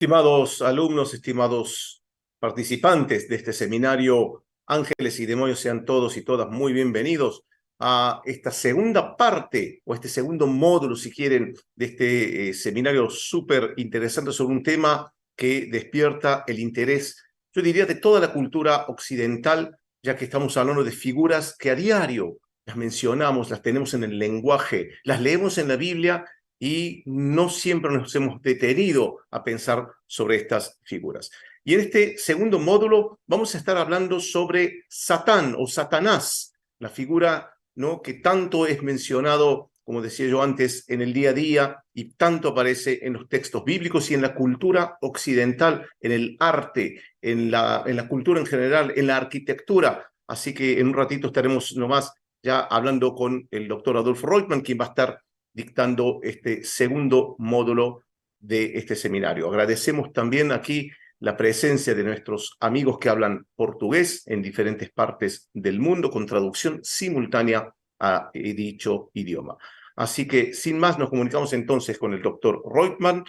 Estimados alumnos, estimados participantes de este seminario, Ángeles y Demonios, sean todos y todas muy bienvenidos a esta segunda parte, o este segundo módulo, si quieren, de este seminario súper interesante sobre un tema que despierta el interés, yo diría, de toda la cultura occidental, ya que estamos hablando de figuras que a diario las mencionamos, las tenemos en el lenguaje, las leemos en la Biblia, y no siempre nos hemos detenido a pensar sobre estas figuras. Y en este segundo módulo vamos a estar hablando sobre Satán o Satanás, la figura, ¿no?, que tanto es mencionado, como decía yo antes, en el día a día y tanto aparece en los textos bíblicos y en la cultura occidental, en el arte, en la cultura en general, en la arquitectura. Así que en un ratito estaremos nomás ya hablando con el doctor Adolfo Roitman, quien va a estar dictando este segundo módulo de este seminario. Agradecemos también aquí la presencia de nuestros amigos que hablan portugués en diferentes partes del mundo con traducción simultánea a dicho idioma. Así que, sin más, nos comunicamos entonces con el doctor Roitman.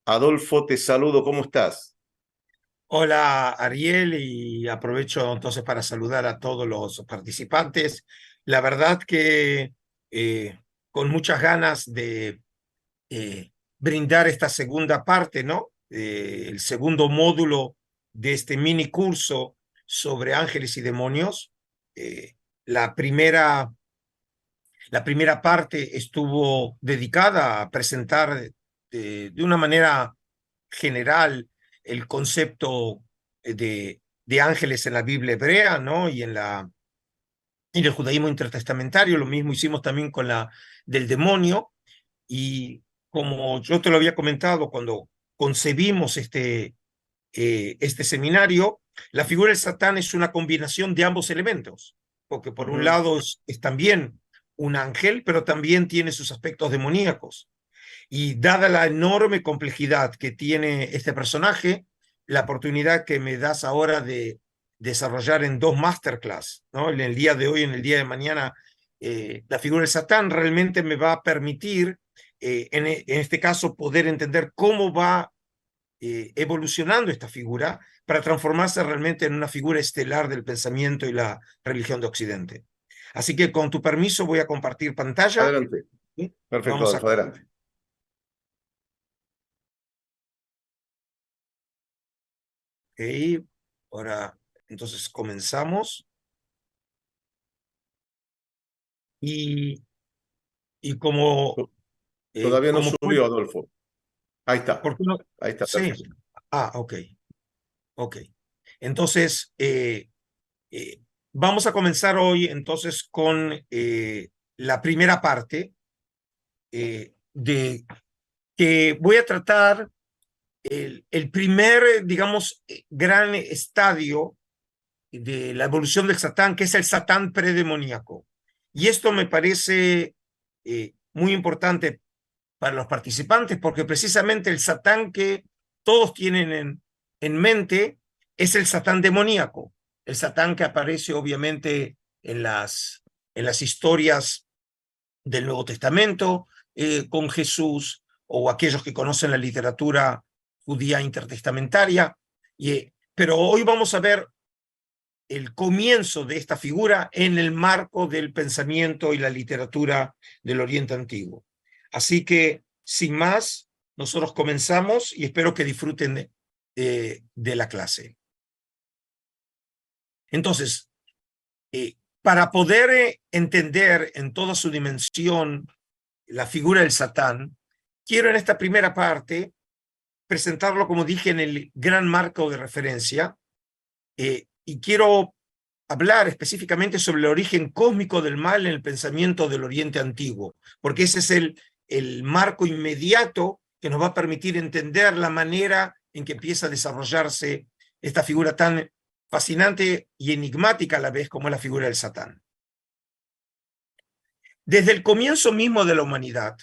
Adolfo, te saludo, ¿cómo estás? Hola Ariel, y aprovecho entonces para saludar a todos los participantes. La verdad que con muchas ganas de brindar esta segunda parte, ¿no? El segundo módulo de este mini curso sobre ángeles y demonios. Eh, la primera, la primera parte estuvo dedicada a presentar de una manera general el concepto de ángeles en la Biblia hebrea, ¿no? En el judaísmo intertestamentario. Lo mismo hicimos también con la del demonio. Y como yo te lo había comentado cuando concebimos este seminario, la figura del Satán es una combinación de ambos elementos, porque por un lado es también un ángel, pero también tiene sus aspectos demoníacos. Y dada la enorme complejidad que tiene este personaje, la oportunidad que me das ahora de desarrollar en dos masterclass, ¿no? En el día de hoy, en el día de mañana, la figura del Satán realmente me va a permitir, en este caso, poder entender cómo va evolucionando esta figura para transformarse realmente en una figura estelar del pensamiento y la religión de Occidente. Así que, con tu permiso, voy a compartir pantalla. Adelante. ¿Sí? Perfecto, Vamos a... Adolfo, adelante. Ok, ahora entonces comenzamos. Y, y Todavía no como subió, Adolfo. Ahí está. ¿por qué no? Ahí está, Sí. perfecto. Ok, ok. Entonces, eh, vamos a comenzar hoy entonces con la primera parte de que voy a tratar el primer, digamos, gran estadio de la evolución del Satán, que es el Satán predemoníaco. Y esto me parece muy importante para los participantes, porque precisamente el Satán que todos tienen en mente es el Satán demoníaco, el Satán que aparece obviamente en las historias del Nuevo Testamento con Jesús, o aquellos que conocen la literatura judía intertestamentaria. Pero hoy vamos a ver el comienzo de esta figura en el marco del pensamiento y la literatura del Oriente Antiguo. Así que, sin más, nosotros comenzamos y espero que disfruten de la clase. Entonces, para poder entender en toda su dimensión la figura del Satán, quiero en esta primera parte presentarlo, como dije, en el gran marco de referencia, y quiero hablar específicamente sobre el origen cósmico del mal en el pensamiento del Oriente Antiguo, porque ese es el marco inmediato que nos va a permitir entender la manera en que empieza a desarrollarse esta figura tan fascinante y enigmática a la vez como es la figura del Satán. Desde el comienzo mismo de la humanidad,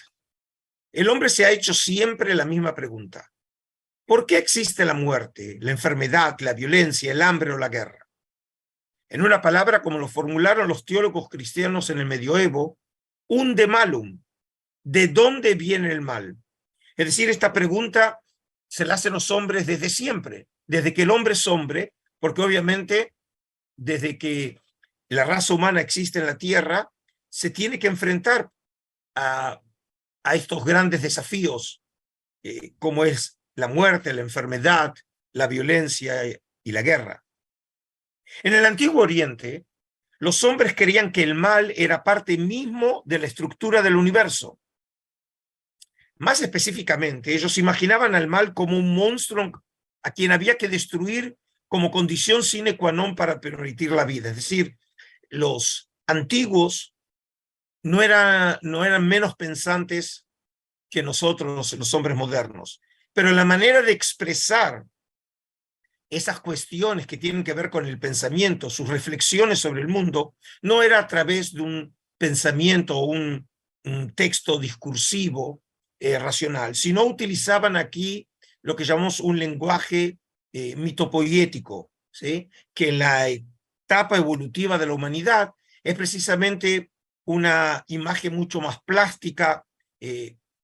el hombre se ha hecho siempre la misma pregunta: ¿por qué existe la muerte, la enfermedad, la violencia, el hambre o la guerra? En una palabra, como lo formularon los teólogos cristianos en el medioevo, unde malum, ¿de dónde viene el mal? Es decir, esta pregunta se la hacen los hombres desde siempre, desde que el hombre es hombre, porque obviamente desde que la raza humana existe en la Tierra, se tiene que enfrentar a estos grandes desafíos, como es la muerte, la enfermedad, la violencia y la guerra. En el Antiguo Oriente, los hombres creían que el mal era parte mismo de la estructura del universo. Más específicamente, ellos imaginaban al mal como un monstruo a quien había que destruir como condición sine qua non para permitir la vida. Es decir, los antiguos no eran menos pensantes que nosotros, los hombres modernos, pero la manera de expresar esas cuestiones que tienen que ver con el pensamiento, sus reflexiones sobre el mundo, no era a través de un pensamiento o un texto discursivo racional, sino utilizaban aquí lo que llamamos un lenguaje mitopoiético, ¿sí? Que en la etapa evolutiva de la humanidad es precisamente una imagen mucho más plástica,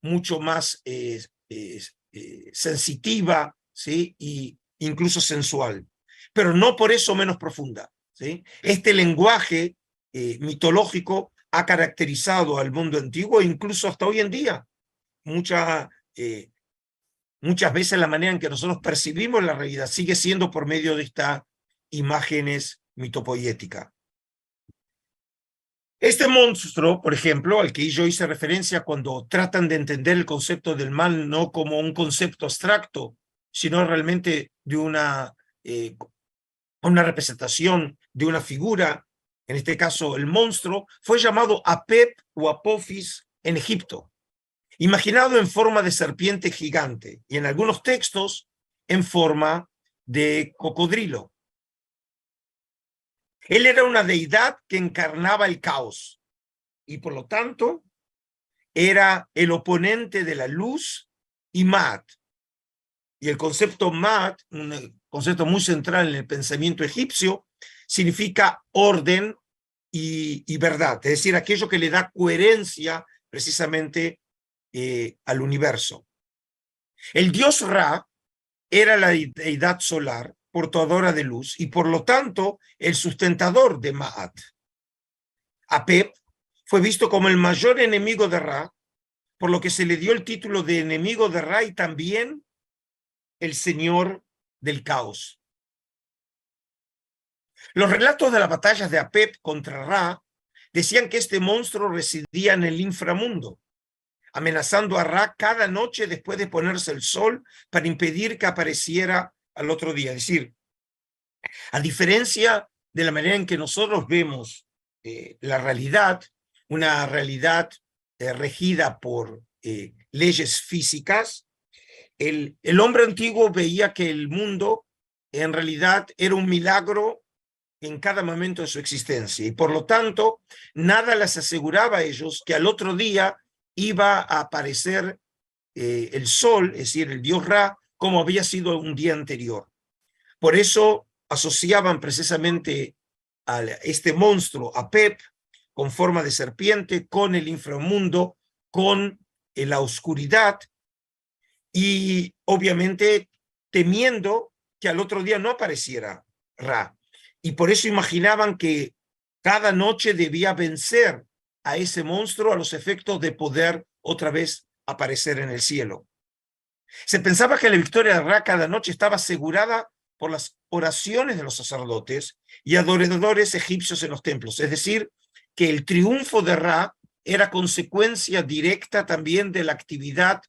mucho más sensitiva, ¿sí? Y incluso sensual, pero no por eso menos profunda, ¿sí? Este lenguaje mitológico ha caracterizado al mundo antiguo e incluso hasta hoy en día. Muchas veces la manera en que nosotros percibimos la realidad sigue siendo por medio de estas imágenes mitopoiéticas. Este monstruo, por ejemplo, al que yo hice referencia cuando tratan de entender el concepto del mal no como un concepto abstracto, sino realmente de una representación de una figura, en este caso el monstruo, fue llamado Apep o Apophis en Egipto, imaginado en forma de serpiente gigante y en algunos textos en forma de cocodrilo. Él era una deidad que encarnaba el caos y por lo tanto era el oponente de la luz y Maat. Y el concepto Maat, un concepto muy central en el pensamiento egipcio, significa orden y verdad, es decir, aquello que le da coherencia precisamente al universo. El dios Ra era la deidad solar, portadora de luz, y por lo tanto el sustentador de Maat. Apep fue visto como el mayor enemigo de Ra, por lo que se le dio el título de enemigo de Ra y también el señor del caos. Los relatos de las batallas de Apep contra Ra decían que este monstruo residía en el inframundo, amenazando a Ra cada noche después de ponerse el sol para impedir que apareciera al otro día. Es decir, a diferencia de la manera en que nosotros vemos la realidad, una realidad regida por leyes físicas, el hombre antiguo veía que el mundo en realidad era un milagro en cada momento de su existencia y por lo tanto nada les aseguraba a ellos que al otro día iba a aparecer el sol, es decir, el dios Ra, como había sido un día anterior. Por eso asociaban precisamente a este monstruo, Apep, con forma de serpiente, con el inframundo, con la oscuridad y obviamente temiendo que al otro día no apareciera Ra. Y por eso imaginaban que cada noche debía vencer a ese monstruo a los efectos de poder otra vez aparecer en el cielo. Se pensaba que la victoria de Ra cada noche estaba asegurada por las oraciones de los sacerdotes y adoradores egipcios en los templos, es decir, que el triunfo de Ra era consecuencia directa también de la actividad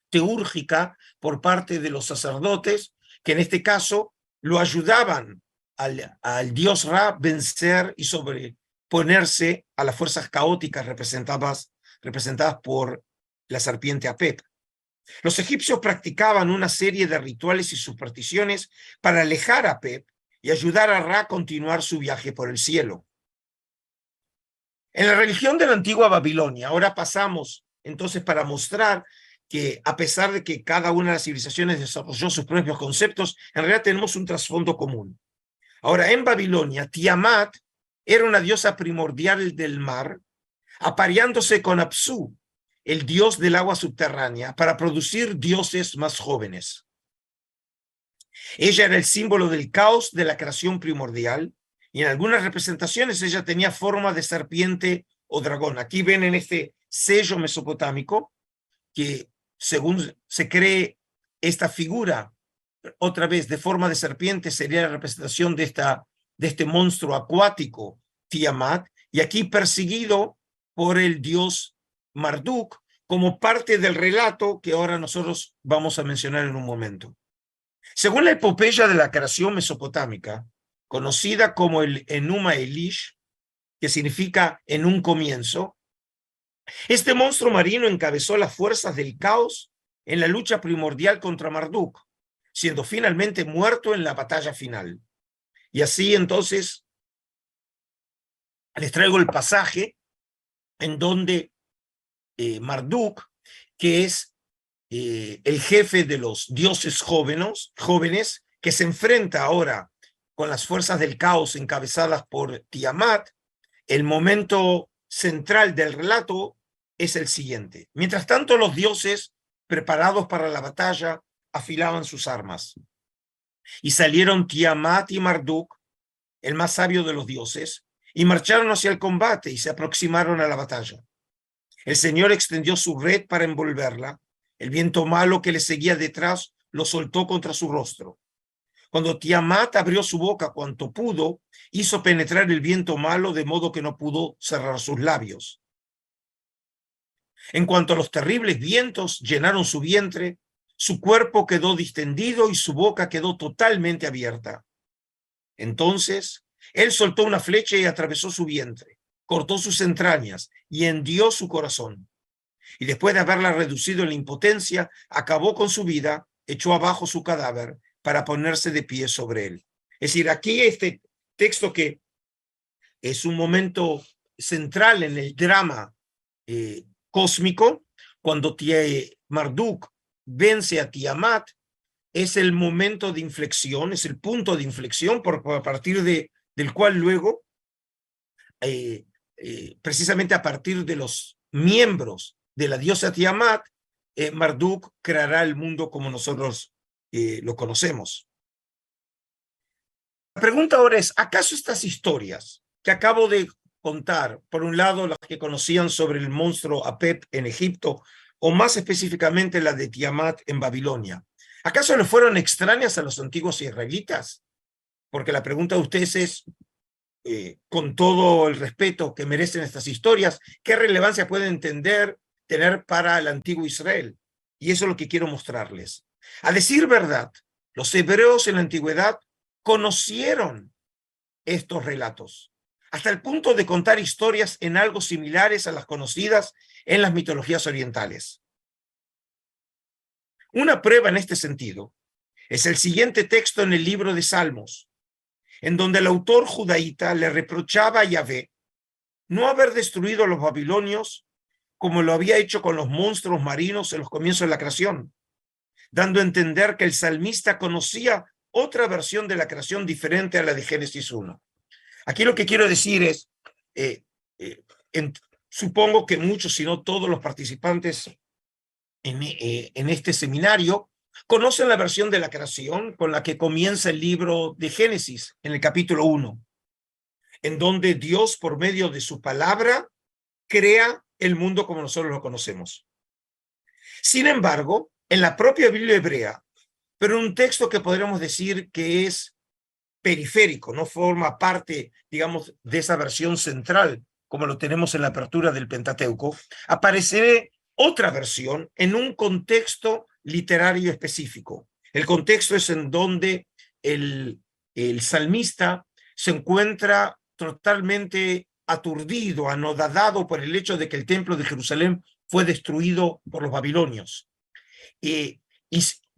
teúrgica por parte de los sacerdotes, que en este caso lo ayudaban al dios Ra vencer y sobreponerse a las fuerzas caóticas representadas por la serpiente Apep. Los egipcios practicaban una serie de rituales y supersticiones para alejar a Apep y ayudar a Ra a continuar su viaje por el cielo. En la religión de la antigua Babilonia, ahora pasamos entonces para mostrar que a pesar de que cada una de las civilizaciones desarrolló sus propios conceptos, en realidad tenemos un trasfondo común. Ahora, en Babilonia, Tiamat era una diosa primordial del mar, apareándose con Apsu, el dios del agua subterránea para producir dioses más jóvenes. Ella era el símbolo del caos de la creación primordial y en algunas representaciones ella tenía forma de serpiente o dragón. Aquí ven en este sello mesopotámico que según se cree esta figura, otra vez de forma de serpiente, sería la representación de este monstruo acuático, Tiamat, y aquí perseguido por el dios Marduk como parte del relato que ahora nosotros vamos a mencionar en un momento. Según la epopeya de la creación mesopotámica, conocida como el Enuma Elish, que significa en un comienzo, este monstruo marino encabezó las fuerzas del caos en la lucha primordial contra Marduk, siendo finalmente muerto en la batalla final. Y así entonces les traigo el pasaje en donde Marduk, que es el jefe de los dioses jóvenes, que se enfrenta ahora con las fuerzas del caos encabezadas por Tiamat, el momento central del relato es el siguiente. Mientras tanto, los dioses, preparados para la batalla, afilaban sus armas. Y salieron Tiamat y Marduk, el más sabio de los dioses, y marcharon hacia el combate y se aproximaron a la batalla. El Señor extendió su red para envolverla. El viento malo que le seguía detrás lo soltó contra su rostro. Cuando Tiamat abrió su boca cuanto pudo, hizo penetrar el viento malo de modo que no pudo cerrar sus labios. En cuanto a los terribles vientos llenaron su vientre, su cuerpo quedó distendido y su boca quedó totalmente abierta. Entonces, él soltó una flecha y atravesó su vientre, cortó sus entrañas y hendió su corazón. Y después de haberla reducido en la impotencia, acabó con su vida, echó abajo su cadáver para ponerse de pie sobre él. Es decir, aquí este texto que es un momento central en el drama cósmico, cuando Marduk vence a Tiamat, es el momento de inflexión, es el punto de inflexión a partir del cual luego, precisamente a partir de los miembros de la diosa Tiamat, Marduk creará el mundo como nosotros lo conocemos. La pregunta ahora es, ¿acaso estas historias que acabo de contar, por un lado las que conocían sobre el monstruo Apep en Egipto, o más específicamente la de Tiamat en Babilonia, ¿acaso le fueron extrañas a los antiguos israelitas? Porque la pregunta de ustedes es, con todo el respeto que merecen estas historias, ¿qué relevancia pueden tener para el antiguo Israel? Y eso es lo que quiero mostrarles. A decir verdad, los hebreos en la antigüedad conocieron estos relatos, hasta el punto de contar historias en algo similares a las conocidas en las mitologías orientales. Una prueba en este sentido es el siguiente texto en el libro de Salmos, en donde el autor judaíta le reprochaba a Yahvé no haber destruido a los babilonios como lo había hecho con los monstruos marinos en los comienzos de la creación, dando a entender que el salmista conocía otra versión de la creación diferente a la de Génesis 1. Aquí lo que quiero decir es, supongo que muchos, si no todos los participantes en este seminario, conocen la versión de la creación con la que comienza el libro de Génesis, en el capítulo 1, en donde Dios, por medio de su palabra, crea el mundo como nosotros lo conocemos. Sin embargo, en la propia Biblia hebrea, pero en un texto que podríamos decir que es periférico, no forma parte, digamos, de esa versión central, como lo tenemos en la apertura del Pentateuco, aparece otra versión en un contexto literario específico. El contexto es en donde el salmista se encuentra totalmente aturdido, anodadado por el hecho de que el templo de Jerusalén fue destruido por los babilonios. Y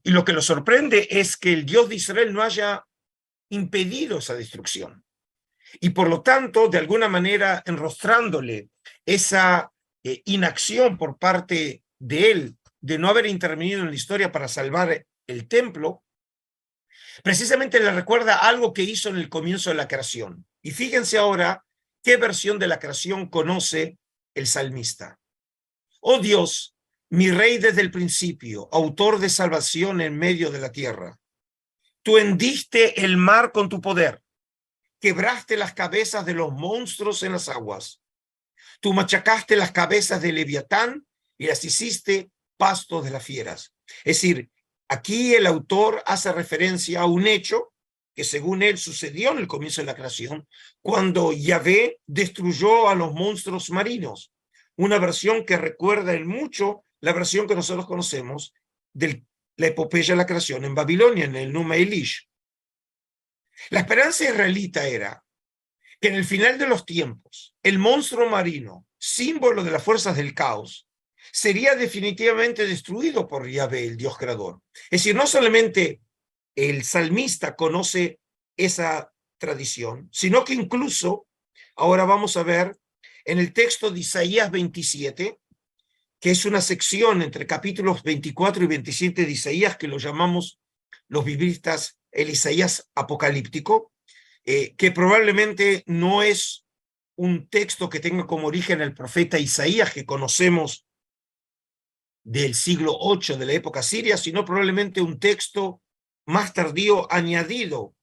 lo que lo sorprende es que el Dios de Israel no haya impedido esa destrucción. Y por lo tanto, de alguna manera, enrostrándole esa inacción por parte de él, de no haber intervenido en la historia para salvar el templo, precisamente le recuerda algo que hizo en el comienzo de la creación. Y fíjense ahora qué versión de la creación conoce el salmista. Oh Dios, mi rey desde el principio, autor de salvación en medio de la tierra. Tú hendiste el mar con tu poder, quebraste las cabezas de los monstruos en las aguas. Tú machacaste las cabezas de Leviatán y las hiciste pasto de las fieras. Es decir, aquí el autor hace referencia a un hecho que según él sucedió en el comienzo de la creación, cuando Yahvé destruyó a los monstruos marinos. Una versión que recuerda en mucho la versión que nosotros conocemos de la epopeya de la creación en Babilonia, en el Numa Elish. La esperanza israelita era que en el final de los tiempos, el monstruo marino, símbolo de las fuerzas del caos, sería definitivamente destruido por Yahvé, el Dios creador. Es decir, no solamente el salmista conoce esa tradición, sino que incluso, ahora vamos a ver, en el texto de Isaías 27, que es una sección entre capítulos 24 y 27 de Isaías, que lo llamamos los biblistas el Isaías apocalíptico, que probablemente no es un texto que tenga como origen el profeta Isaías, que conocemos del siglo VIII de la época siria, sino probablemente un texto más tardío añadido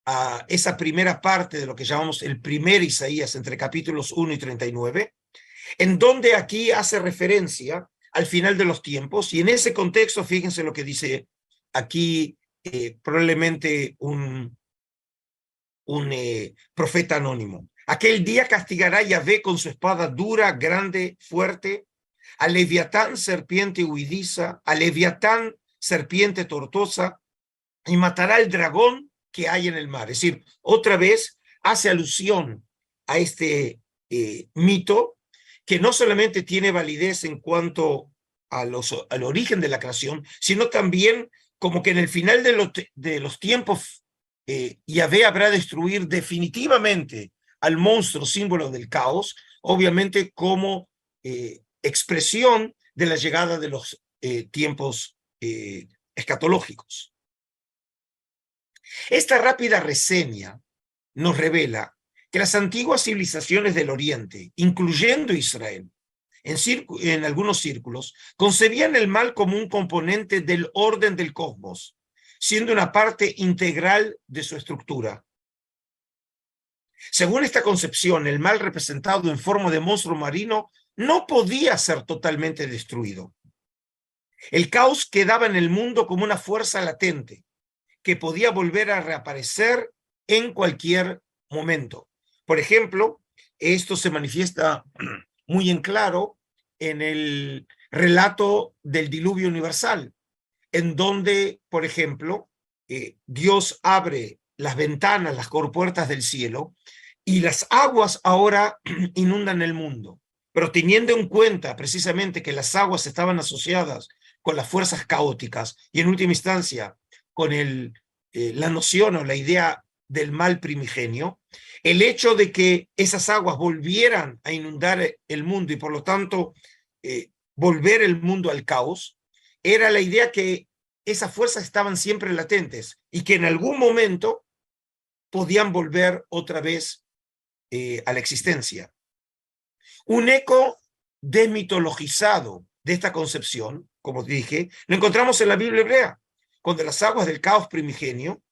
a esa primera parte de lo que llamamos el primer Isaías, entre capítulos 1 y 39, en donde aquí hace referencia al final de los tiempos, y en ese contexto, fíjense lo que dice aquí probablemente un profeta anónimo. Aquel día castigará Yahvé con su espada dura, grande, fuerte, a Leviatán, serpiente huidiza, a Leviatán, serpiente tortosa, y matará al dragón que hay en el mar. Es decir, otra vez hace alusión a este mito que no solamente tiene validez en cuanto al origen de la creación, sino también como que en el final de los tiempos Yahvé habrá de destruir definitivamente al monstruo símbolo del caos, obviamente como expresión de la llegada de los tiempos escatológicos. Esta rápida reseña nos revela que las antiguas civilizaciones del Oriente, incluyendo Israel, en algunos círculos, concebían el mal como un componente del orden del cosmos, siendo una parte integral de su estructura. Según esta concepción, el mal representado en forma de monstruo marino no podía ser totalmente destruido. El caos quedaba en el mundo como una fuerza latente que podía volver a reaparecer en cualquier momento. Por ejemplo, esto se manifiesta muy en claro en el relato del diluvio universal, en donde, por ejemplo, Dios abre las ventanas, las compuertas del cielo, y las aguas ahora inundan el mundo. Pero teniendo en cuenta precisamente que las aguas estaban asociadas con las fuerzas caóticas y en última instancia con la noción o la idea del mal primigenio, el hecho de que esas aguas volvieran a inundar el mundo y por lo tanto volver el mundo al caos, era la idea que esas fuerzas estaban siempre latentes y que en algún momento podían volver otra vez a la existencia. Un eco desmitologizado de esta concepción, como dije, lo encontramos en la Biblia hebrea, cuando las aguas del caos primigenio,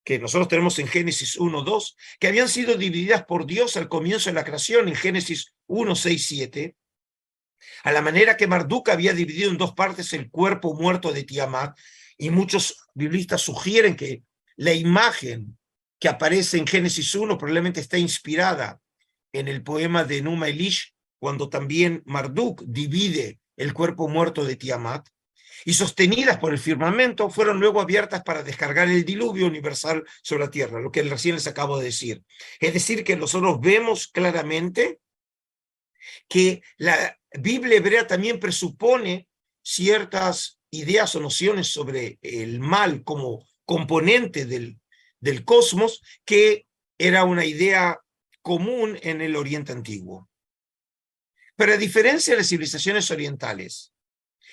que nosotros tenemos en Génesis 1:2, que habían sido divididas por Dios al comienzo de la creación, en Génesis 1:6-7, a la manera que Marduk había dividido en dos partes el cuerpo muerto de Tiamat, y muchos biblistas sugieren que la imagen que aparece en Génesis 1 probablemente está inspirada en el poema de Numa Elish, cuando también Marduk divide el cuerpo muerto de Tiamat, y sostenidas por el firmamento, fueron luego abiertas para descargar el diluvio universal sobre la tierra, lo que recién les acabo de decir. Es decir, que nosotros vemos claramente que la Biblia hebrea también presupone ciertas ideas o nociones sobre el mal como componente del cosmos, que era una idea común en el Oriente Antiguo. Pero a diferencia de las civilizaciones orientales,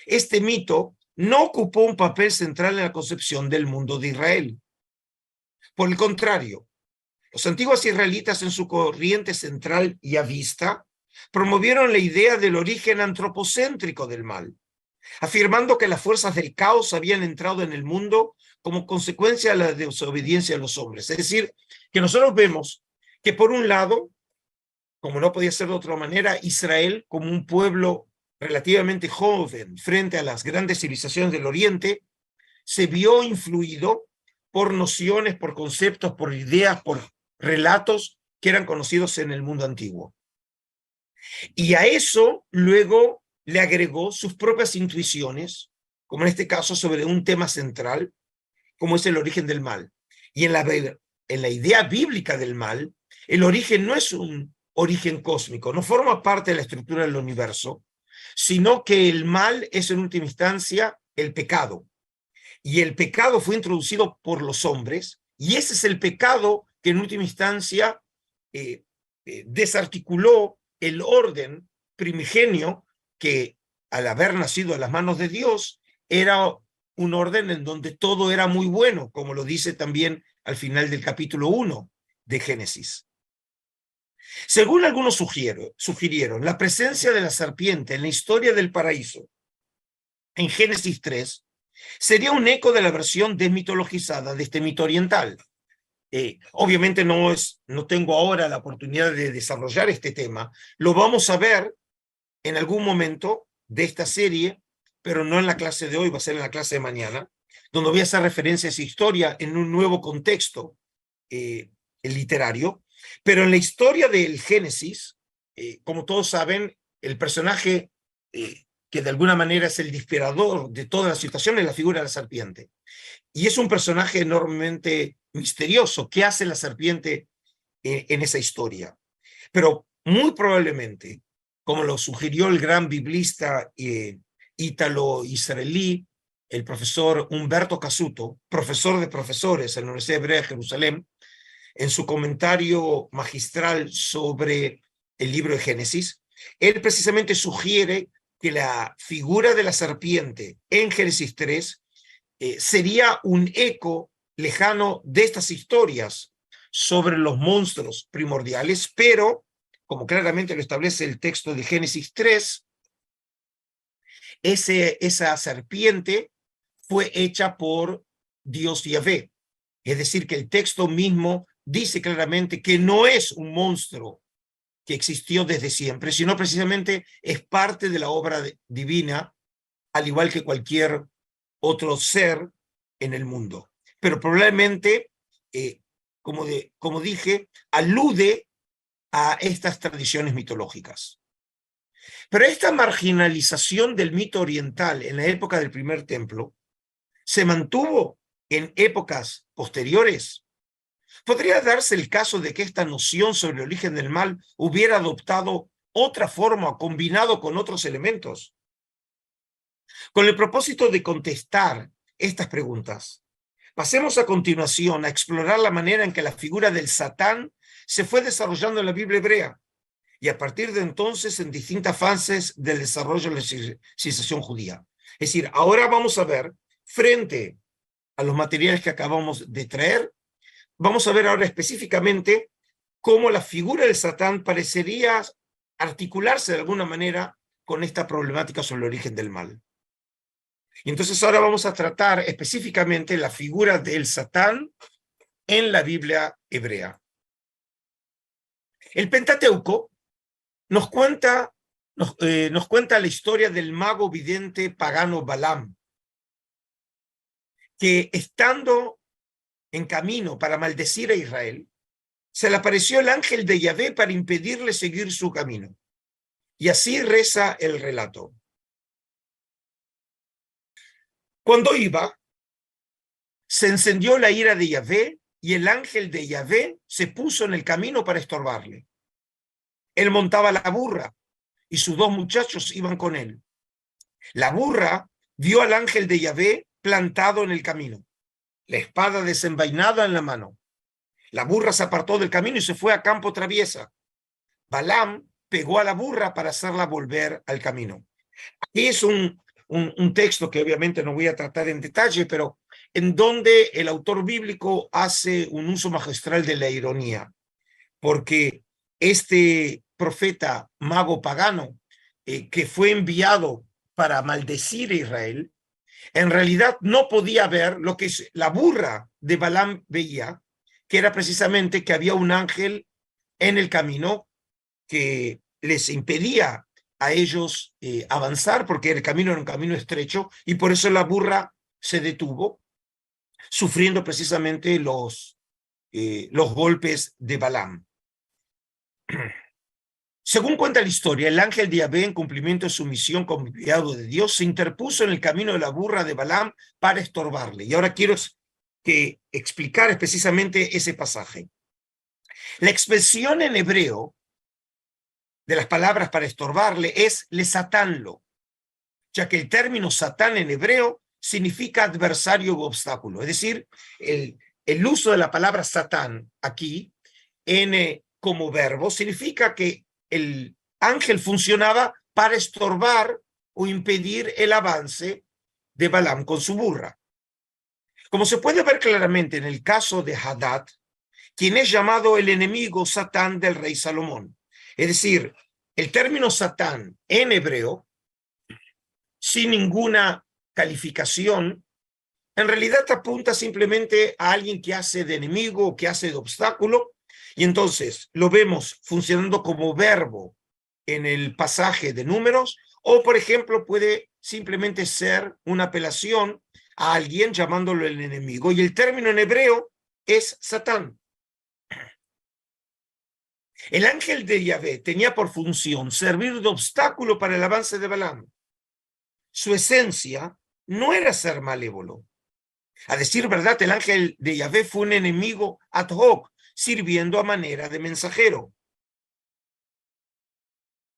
este mito no ocupó un papel central en la concepción del mundo de Israel. Por el contrario, los antiguos israelitas en su corriente central yavista promovieron la idea del origen antropocéntrico del mal, afirmando que las fuerzas del caos habían entrado en el mundo como consecuencia de la desobediencia de los hombres. Es decir, que nosotros vemos que por un lado, como no podía ser de otra manera, Israel, como un pueblo relativamente joven frente a las grandes civilizaciones del Oriente, se vio influido por nociones, por conceptos, por ideas, por relatos que eran conocidos en el mundo antiguo. Y a eso luego le agregó sus propias intuiciones, como en este caso sobre un tema central, como es el origen del mal. Y en la idea bíblica del mal, el origen no es un origen cósmico, no forma parte de la estructura del universo, sino que el mal es en última instancia el pecado. Y el pecado fue introducido por los hombres, y ese es el pecado que en última instancia desarticuló el orden primigenio que, al haber nacido a las manos de Dios, era un orden en donde todo era muy bueno, como lo dice también al final del capítulo 1 de Génesis. Según algunos sugirieron, la presencia de la serpiente en la historia del paraíso, en Génesis 3, sería un eco de la versión desmitologizada de este mito oriental. Obviamente no tengo ahora la oportunidad de desarrollar este tema, lo vamos a ver en algún momento de esta serie, pero no en la clase de hoy, va a ser en la clase de mañana, donde voy a hacer referencia a esa historia en un nuevo contexto literario. Pero en la historia del Génesis, como todos saben, el personaje que de alguna manera es el inspirador de toda la situación es la figura de la serpiente. Y es un personaje enormemente misterioso. ¿Qué hace la serpiente en esa historia? Pero muy probablemente, como lo sugirió el gran biblista ítalo-israelí, el profesor Humberto Casuto, profesor de profesores en la Universidad Hebrea de Jerusalén, en su comentario magistral sobre el libro de Génesis, él precisamente sugiere que la figura de la serpiente en Génesis 3 sería un eco lejano de estas historias sobre los monstruos primordiales, pero, como claramente lo establece el texto de Génesis 3, esa serpiente fue hecha por Dios Yahvé. Es decir, que el texto mismo dice claramente que no es un monstruo que existió desde siempre, sino precisamente es parte de la obra divina, al igual que cualquier otro ser en el mundo. Pero probablemente, como dije, alude a estas tradiciones mitológicas. Pero esta marginalización del mito oriental en la época del primer templo se mantuvo en épocas posteriores. ¿Podría darse el caso de que esta noción sobre el origen del mal hubiera adoptado otra forma combinado con otros elementos? Con el propósito de contestar estas preguntas, pasemos a continuación a explorar la manera en que la figura del Satán se fue desarrollando en la Biblia hebrea y a partir de entonces en distintas fases del desarrollo de la civilización judía. Es decir, ahora vamos a ver, frente a los materiales que acabamos de traer, vamos a ver ahora específicamente cómo la figura del Satán parecería articularse de alguna manera con esta problemática sobre el origen del mal. Y entonces ahora vamos a tratar específicamente la figura del Satán en la Biblia hebrea. El Pentateuco nos cuenta la historia del mago vidente pagano Balaam, que estando en camino para maldecir a Israel, se le apareció el ángel de Yahvé para impedirle seguir su camino. Y así reza el relato. Cuando iba, se encendió la ira de Yahvé y el ángel de Yahvé se puso en el camino para estorbarle. Él montaba la burra y sus dos muchachos iban con él. La burra vio al ángel de Yahvé plantado en el camino, la espada desenvainada en la mano. La burra se apartó del camino y se fue a campo traviesa. Balaam pegó a la burra para hacerla volver al camino. Aquí es un texto que obviamente no voy a tratar en detalle, pero en donde el autor bíblico hace un uso magistral de la ironía, porque este profeta mago pagano que fue enviado para maldecir a Israel, en realidad no podía ver lo que la burra de Balaam veía, que era precisamente que había un ángel en el camino que les impedía a ellos avanzar, porque el camino era un camino estrecho, y por eso la burra se detuvo, sufriendo precisamente los golpes de Balaam. Según cuenta la historia, el ángel de Yahvé, en cumplimiento de su misión como enviado de Dios, se interpuso en el camino de la burra de Balaam para estorbarle. Y ahora quiero explicar precisamente ese pasaje. La expresión en hebreo de las palabras para estorbarle es lesatánlo, ya que el término satán en hebreo significa adversario u obstáculo. Es decir, el uso de la palabra satán aquí como verbo significa que el ángel funcionaba para estorbar o impedir el avance de Balaam con su burra. Como se puede ver claramente en el caso de Hadad, quien es llamado el enemigo Satán del rey Salomón. Es decir, el término Satán en hebreo, sin ninguna calificación, en realidad apunta simplemente a alguien que hace de enemigo o que hace de obstáculo, y entonces lo vemos funcionando como verbo en el pasaje de Números, o por ejemplo puede simplemente ser una apelación a alguien llamándolo el enemigo, y el término en hebreo es Satán. El ángel de Yahvé tenía por función servir de obstáculo para el avance de Balaam. Su esencia no era ser malévolo. A decir verdad, el ángel de Yahvé fue un enemigo ad hoc, sirviendo a manera de mensajero.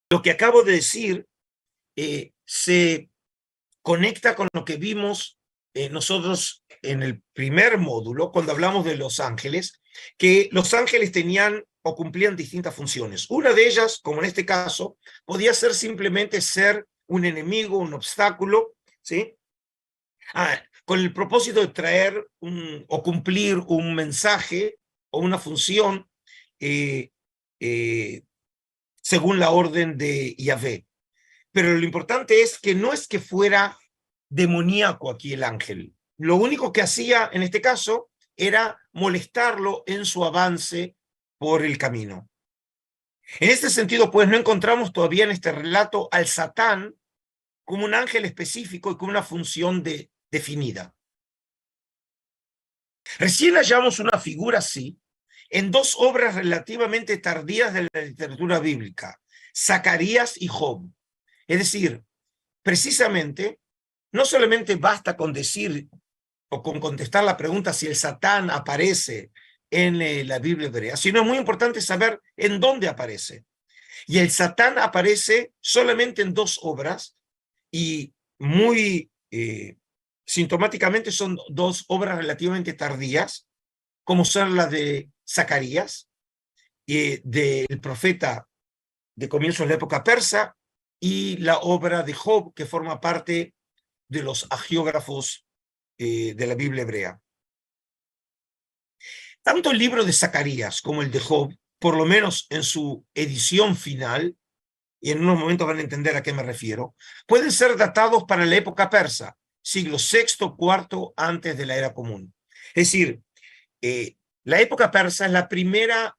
Lo que acabo de decir se conecta con lo que vimos nosotros en el primer módulo, cuando hablamos de los ángeles, que los ángeles tenían o cumplían distintas funciones. Una de ellas, como en este caso, podía ser simplemente ser un enemigo, un obstáculo, ¿sí? Con el propósito de traer o cumplir un mensaje o una función según la orden de Yahvé. Pero lo importante es que fuera demoníaco aquí el ángel. Lo único que hacía en este caso era molestarlo en su avance por el camino. En este sentido, pues, no encontramos todavía en este relato al Satán como un ángel específico y con una función definida. Recién hallamos una figura así en dos obras relativamente tardías de la literatura bíblica, Zacarías y Job. Es decir, precisamente, no solamente basta con decir o con contestar la pregunta si el Satán aparece en la Biblia hebrea, sino es muy importante saber en dónde aparece. Y el Satán aparece solamente en dos obras y muy sintomáticamente son dos obras relativamente tardías, como son las de Zacarías, del profeta de comienzos de la época persa, y la obra de Job, que forma parte de los hagiógrafos de la Biblia hebrea. Tanto el libro de Zacarías como el de Job, por lo menos en su edición final, y en unos momentos van a entender a qué me refiero, pueden ser datados para la época persa, siglo VI, IV antes de la era común. Es decir, la época persa es la primera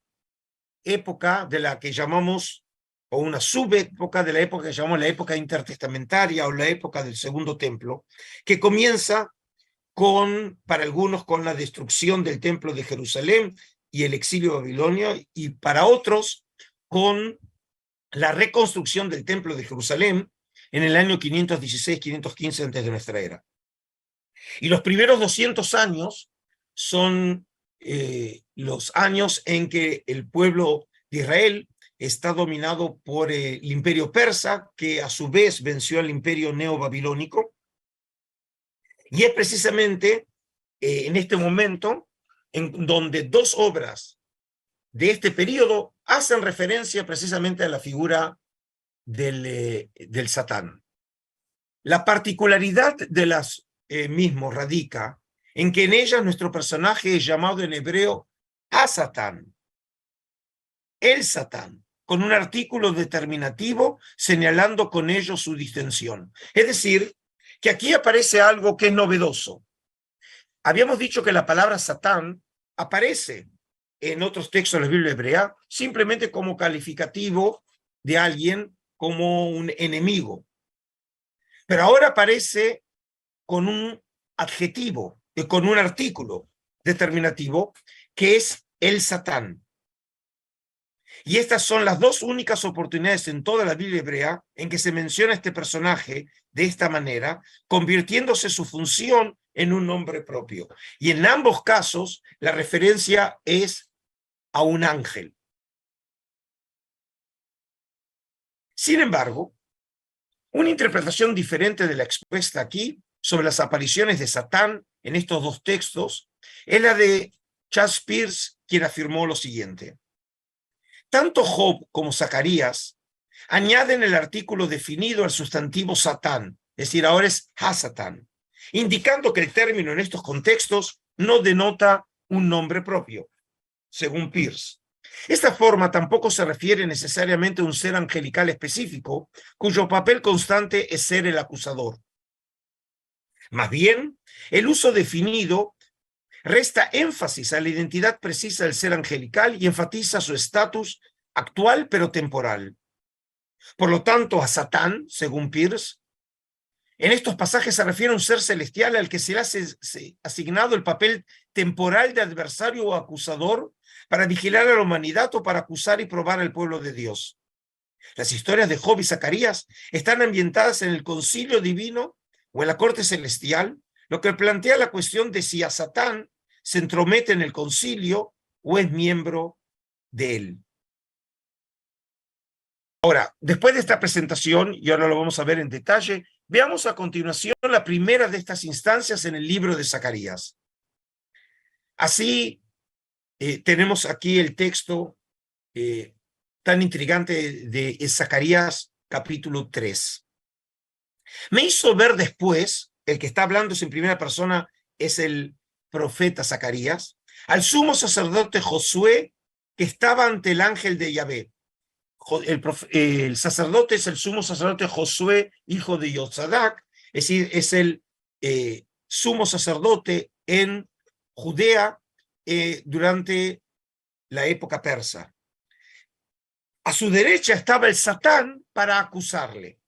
época de la que llamamos, o una subépoca de la época que llamamos la época intertestamentaria o la época del Segundo Templo, que comienza para algunos con la destrucción del templo de Jerusalén y el exilio babilonio, y para otros con la reconstrucción del templo de Jerusalén en el año 516-515 antes de nuestra era. Y los primeros 200 años son los años en que el pueblo de Israel está dominado por el imperio persa, que a su vez venció al imperio neobabilónico. Y es precisamente en este momento en donde dos obras de este periodo hacen referencia precisamente a la figura del Satán. La particularidad de las mismos radica en que en ellas nuestro personaje es llamado en hebreo a Satán, el Satán, con un artículo determinativo señalando con ello su distensión. Es decir, que aquí aparece algo que es novedoso. Habíamos dicho que la palabra Satán aparece en otros textos de la Biblia hebrea simplemente como calificativo de alguien, como un enemigo. Pero ahora aparece con un adjetivo, con un artículo determinativo, que es el Satán. Y estas son las dos únicas oportunidades en toda la Biblia hebrea en que se menciona este personaje de esta manera, convirtiéndose su función en un nombre propio. Y en ambos casos, la referencia es a un ángel. Sin embargo, una interpretación diferente de la expuesta aquí sobre las apariciones de Satán en estos dos textos es la de Charles Peirce, quien afirmó lo siguiente. Tanto Job como Zacarías añaden el artículo definido al sustantivo Satán, es decir, ahora es Hasatán, indicando que el término en estos contextos no denota un nombre propio, según Peirce. Esta forma tampoco se refiere necesariamente a un ser angelical específico, cuyo papel constante es ser el acusador. Más bien, el uso definido resta énfasis a la identidad precisa del ser angelical y enfatiza su estatus actual pero temporal. Por lo tanto, a Satán, según Peirce, en estos pasajes se refiere a un ser celestial al que se le ha asignado el papel temporal de adversario o acusador para vigilar a la humanidad o para acusar y probar al pueblo de Dios. Las historias de Job y Zacarías están ambientadas en el concilio divino o en la corte celestial, lo que plantea la cuestión de si a Satán se entromete en el concilio o es miembro de él. Ahora, después de esta presentación, y ahora lo vamos a ver en detalle, veamos a continuación la primera de estas instancias en el libro de Zacarías. Así, tenemos aquí el texto tan intrigante de Zacarías capítulo 3. Me hizo ver después, el que está hablando es en primera persona, es el profeta Zacarías, al sumo sacerdote Josué que estaba ante el ángel de Yahvé. El sacerdote es el sumo sacerdote Josué, hijo de Yotzadac, es decir, es el sumo sacerdote en Judea durante la época persa. A su derecha estaba el Satán para acusarle.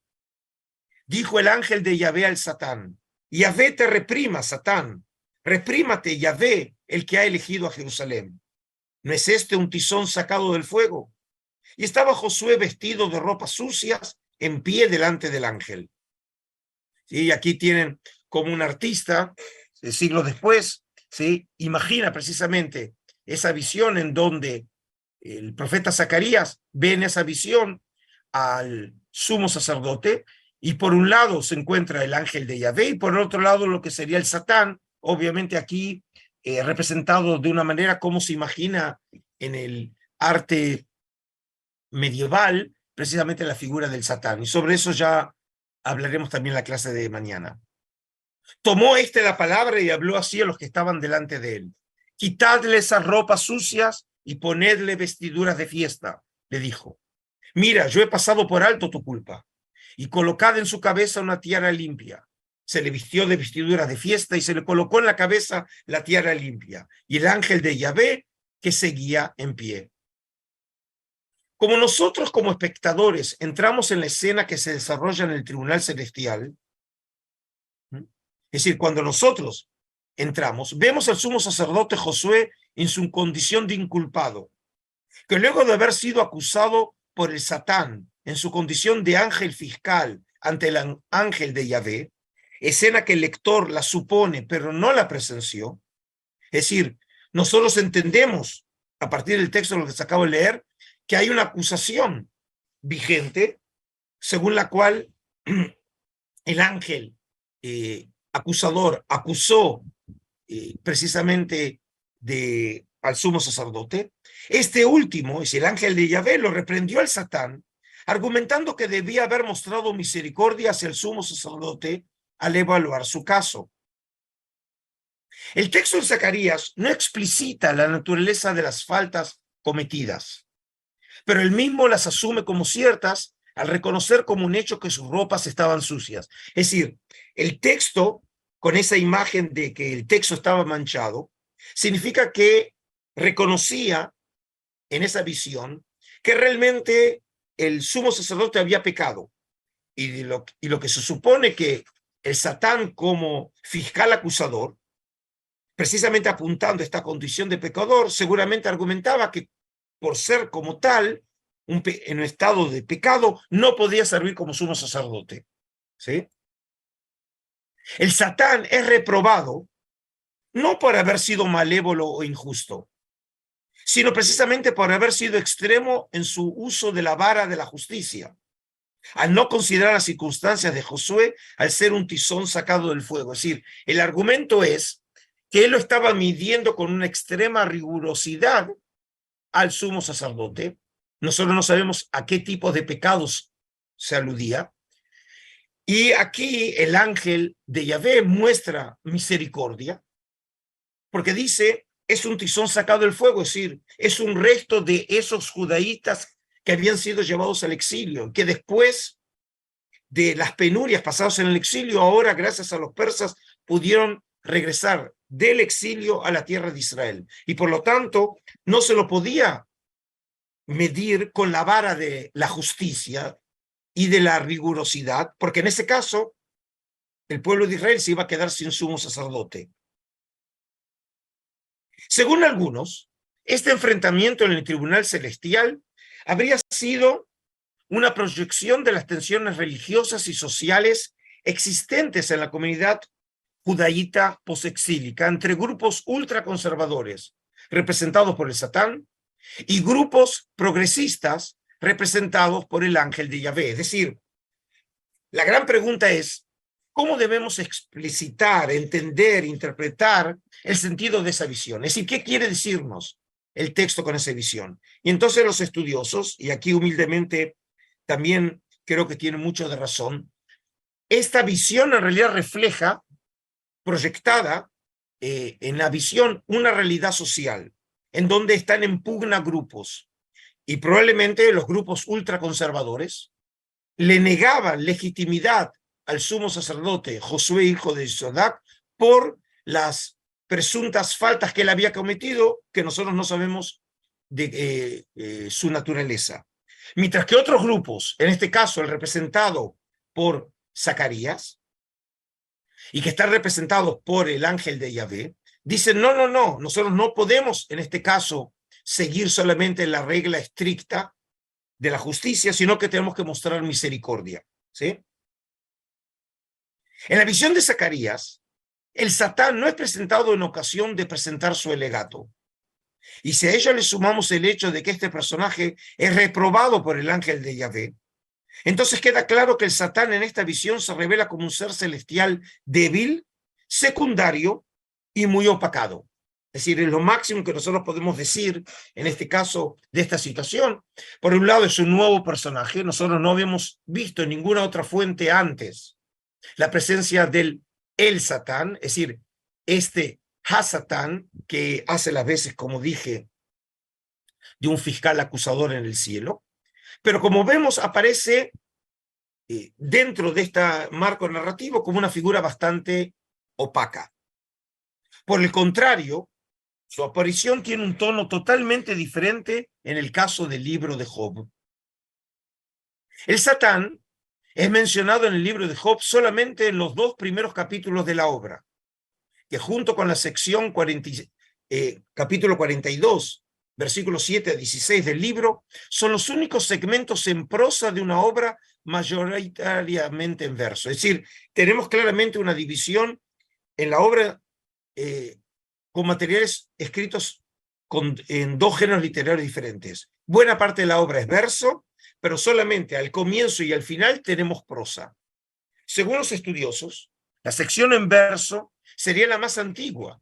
Dijo el ángel de Yahvé al Satán: Yahvé te reprima, Satán. Reprímate, Yahvé, el que ha elegido a Jerusalén. ¿No es este un tizón sacado del fuego? Y estaba Josué vestido de ropas sucias, en pie delante del ángel. ¿Sí? Y aquí tienen como un artista, siglos después, ¿sí? Imagina precisamente esa visión en donde el profeta Zacarías ve en esa visión al sumo sacerdote, y por un lado se encuentra el ángel de Yahvé, y por el otro lado lo que sería el Satán, obviamente aquí representado de una manera como se imagina en el arte medieval, precisamente la figura del Satán. Y sobre eso ya hablaremos también en la clase de mañana. Tomó la palabra y habló así a los que estaban delante de él. Quitadle esas ropas sucias y ponedle vestiduras de fiesta, le dijo. Mira, yo he pasado por alto tu culpa. Y colocad en su cabeza una tiara limpia. Se le vistió de vestiduras de fiesta y se le colocó en la cabeza la tiara limpia. Y el ángel de Yahvé que seguía en pie. Como nosotros como espectadores entramos en la escena que se desarrolla en el tribunal celestial, es decir, cuando nosotros entramos, vemos al sumo sacerdote Josué en su condición de inculpado, que luego de haber sido acusado por el Satán en su condición de ángel fiscal ante el ángel de Yahvé, escena que el lector la supone pero no la presenció, es decir, nosotros entendemos a partir del texto de lo que se acaba de leer que hay una acusación vigente según la cual el ángel acusador acusó precisamente al sumo sacerdote. Este último, es el ángel de Yahvé, lo reprendió al Satán, argumentando que debía haber mostrado misericordia hacia el sumo sacerdote al evaluar su caso. El texto de Zacarías no explicita la naturaleza de las faltas cometidas, pero él mismo las asume como ciertas al reconocer como un hecho que sus ropas estaban sucias. Es decir, el texto, con esa imagen de que el texto estaba manchado, significa que reconocía en esa visión que realmente el sumo sacerdote había pecado. Y lo que se supone que el Satán, como fiscal acusador, precisamente apuntando a esta condición de pecador, seguramente argumentaba que por ser como tal, en un estado de pecado, no podía servir como sumo sacerdote. ¿Sí? El Satán es reprobado no por haber sido malévolo o injusto, sino precisamente por haber sido extremo en su uso de la vara de la justicia, al no considerar las circunstancias de Josué al ser un tizón sacado del fuego. Es decir, el argumento es que él lo estaba midiendo con una extrema rigurosidad al sumo sacerdote. Nosotros no sabemos a qué tipo de pecados se aludía. Y aquí el ángel de Yahvé muestra misericordia, porque dice, es un tizón sacado del fuego, es decir, es un resto de esos judaítas que habían sido llevados al exilio, que después de las penurias pasadas en el exilio, ahora gracias a los persas pudieron regresar del exilio a la tierra de Israel. Y por lo tanto, no se lo podía medir con la vara de la justicia y de la rigurosidad, porque en ese caso el pueblo de Israel se iba a quedar sin sumo sacerdote. Según algunos, este enfrentamiento en el tribunal celestial habría sido una proyección de las tensiones religiosas y sociales existentes en la comunidad judaíta posexílica entre grupos ultraconservadores representados por el Satán y grupos progresistas representados por el ángel de Yahvé. Es decir, la gran pregunta es, ¿cómo debemos explicitar, entender, interpretar el sentido de esa visión? Es decir, ¿qué quiere decirnos el texto con esa visión? Y entonces los estudiosos, y aquí humildemente también creo que tienen mucho de razón, esta visión en realidad refleja, proyectada en la visión, una realidad social, en donde están en pugna grupos, y probablemente los grupos ultraconservadores le negaban legitimidad al sumo sacerdote Josué, hijo de Sodac, por las presuntas faltas que él había cometido, que nosotros no sabemos de su naturaleza. Mientras que otros grupos, en este caso el representado por Zacarías, y que están representados por el ángel de Yahvé, dicen, no, nosotros no podemos, en este caso, seguir solamente la regla estricta de la justicia, sino que tenemos que mostrar misericordia. ¿Sí? En la visión de Zacarías, el Satán no es presentado en ocasión de presentar su alegato. Y si a ello le sumamos el hecho de que este personaje es reprobado por el ángel de Yahvé, entonces queda claro que el Satán en esta visión se revela como un ser celestial débil, secundario y muy opacado. Es decir, es lo máximo que nosotros podemos decir en este caso de esta situación. Por un lado es un nuevo personaje, nosotros no habíamos visto en ninguna otra fuente antes la presencia del el Satán, es decir, este Ha-Satán que hace las veces, como dije, de un fiscal acusador en el cielo. Pero como vemos, aparece dentro de este marco narrativo como una figura bastante opaca. Por el contrario, su aparición tiene un tono totalmente diferente en el caso del libro de Job. El Satán es mencionado en el libro de Job solamente en los 2 primeros capítulos de la obra, que junto con la sección capítulo 42, versículos 7 a 16 del libro, son los únicos segmentos en prosa de una obra mayoritariamente en verso. Es decir, tenemos claramente una división en la obra con materiales escritos en 2 géneros literarios diferentes. Buena parte de la obra es verso, pero solamente al comienzo y al final tenemos prosa. Según los estudiosos, la sección en verso sería la más antigua,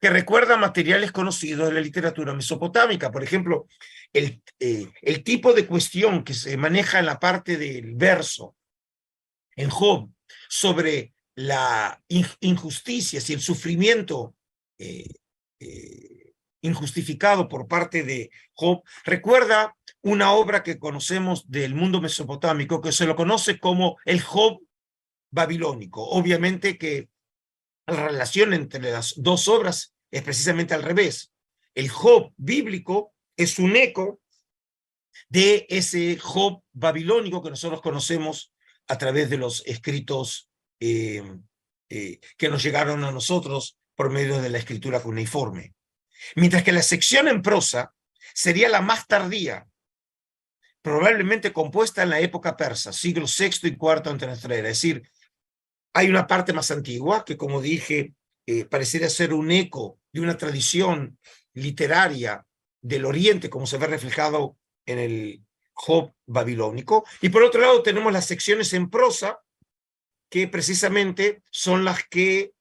que recuerda materiales conocidos de la literatura mesopotámica. Por ejemplo, el tipo de cuestión que se maneja en la parte del verso en Job sobre la injusticia y el sufrimiento injustificado por parte de Job, recuerda una obra que conocemos del mundo mesopotámico, que se lo conoce como el Job babilónico. Obviamente que la relación entre las dos obras es precisamente al revés. El Job bíblico es un eco de ese Job babilónico que nosotros conocemos a través de los escritos que nos llegaron a nosotros por medio de la escritura cuneiforme. Mientras que la sección en prosa sería la más tardía, probablemente compuesta en la época persa, siglo VI y IV antes de nuestra era. Es decir, hay una parte más antigua que, como dije, parecería ser un eco de una tradición literaria del Oriente, como se ve reflejado en el Job babilónico. Y por otro lado tenemos las secciones en prosa, que precisamente son las que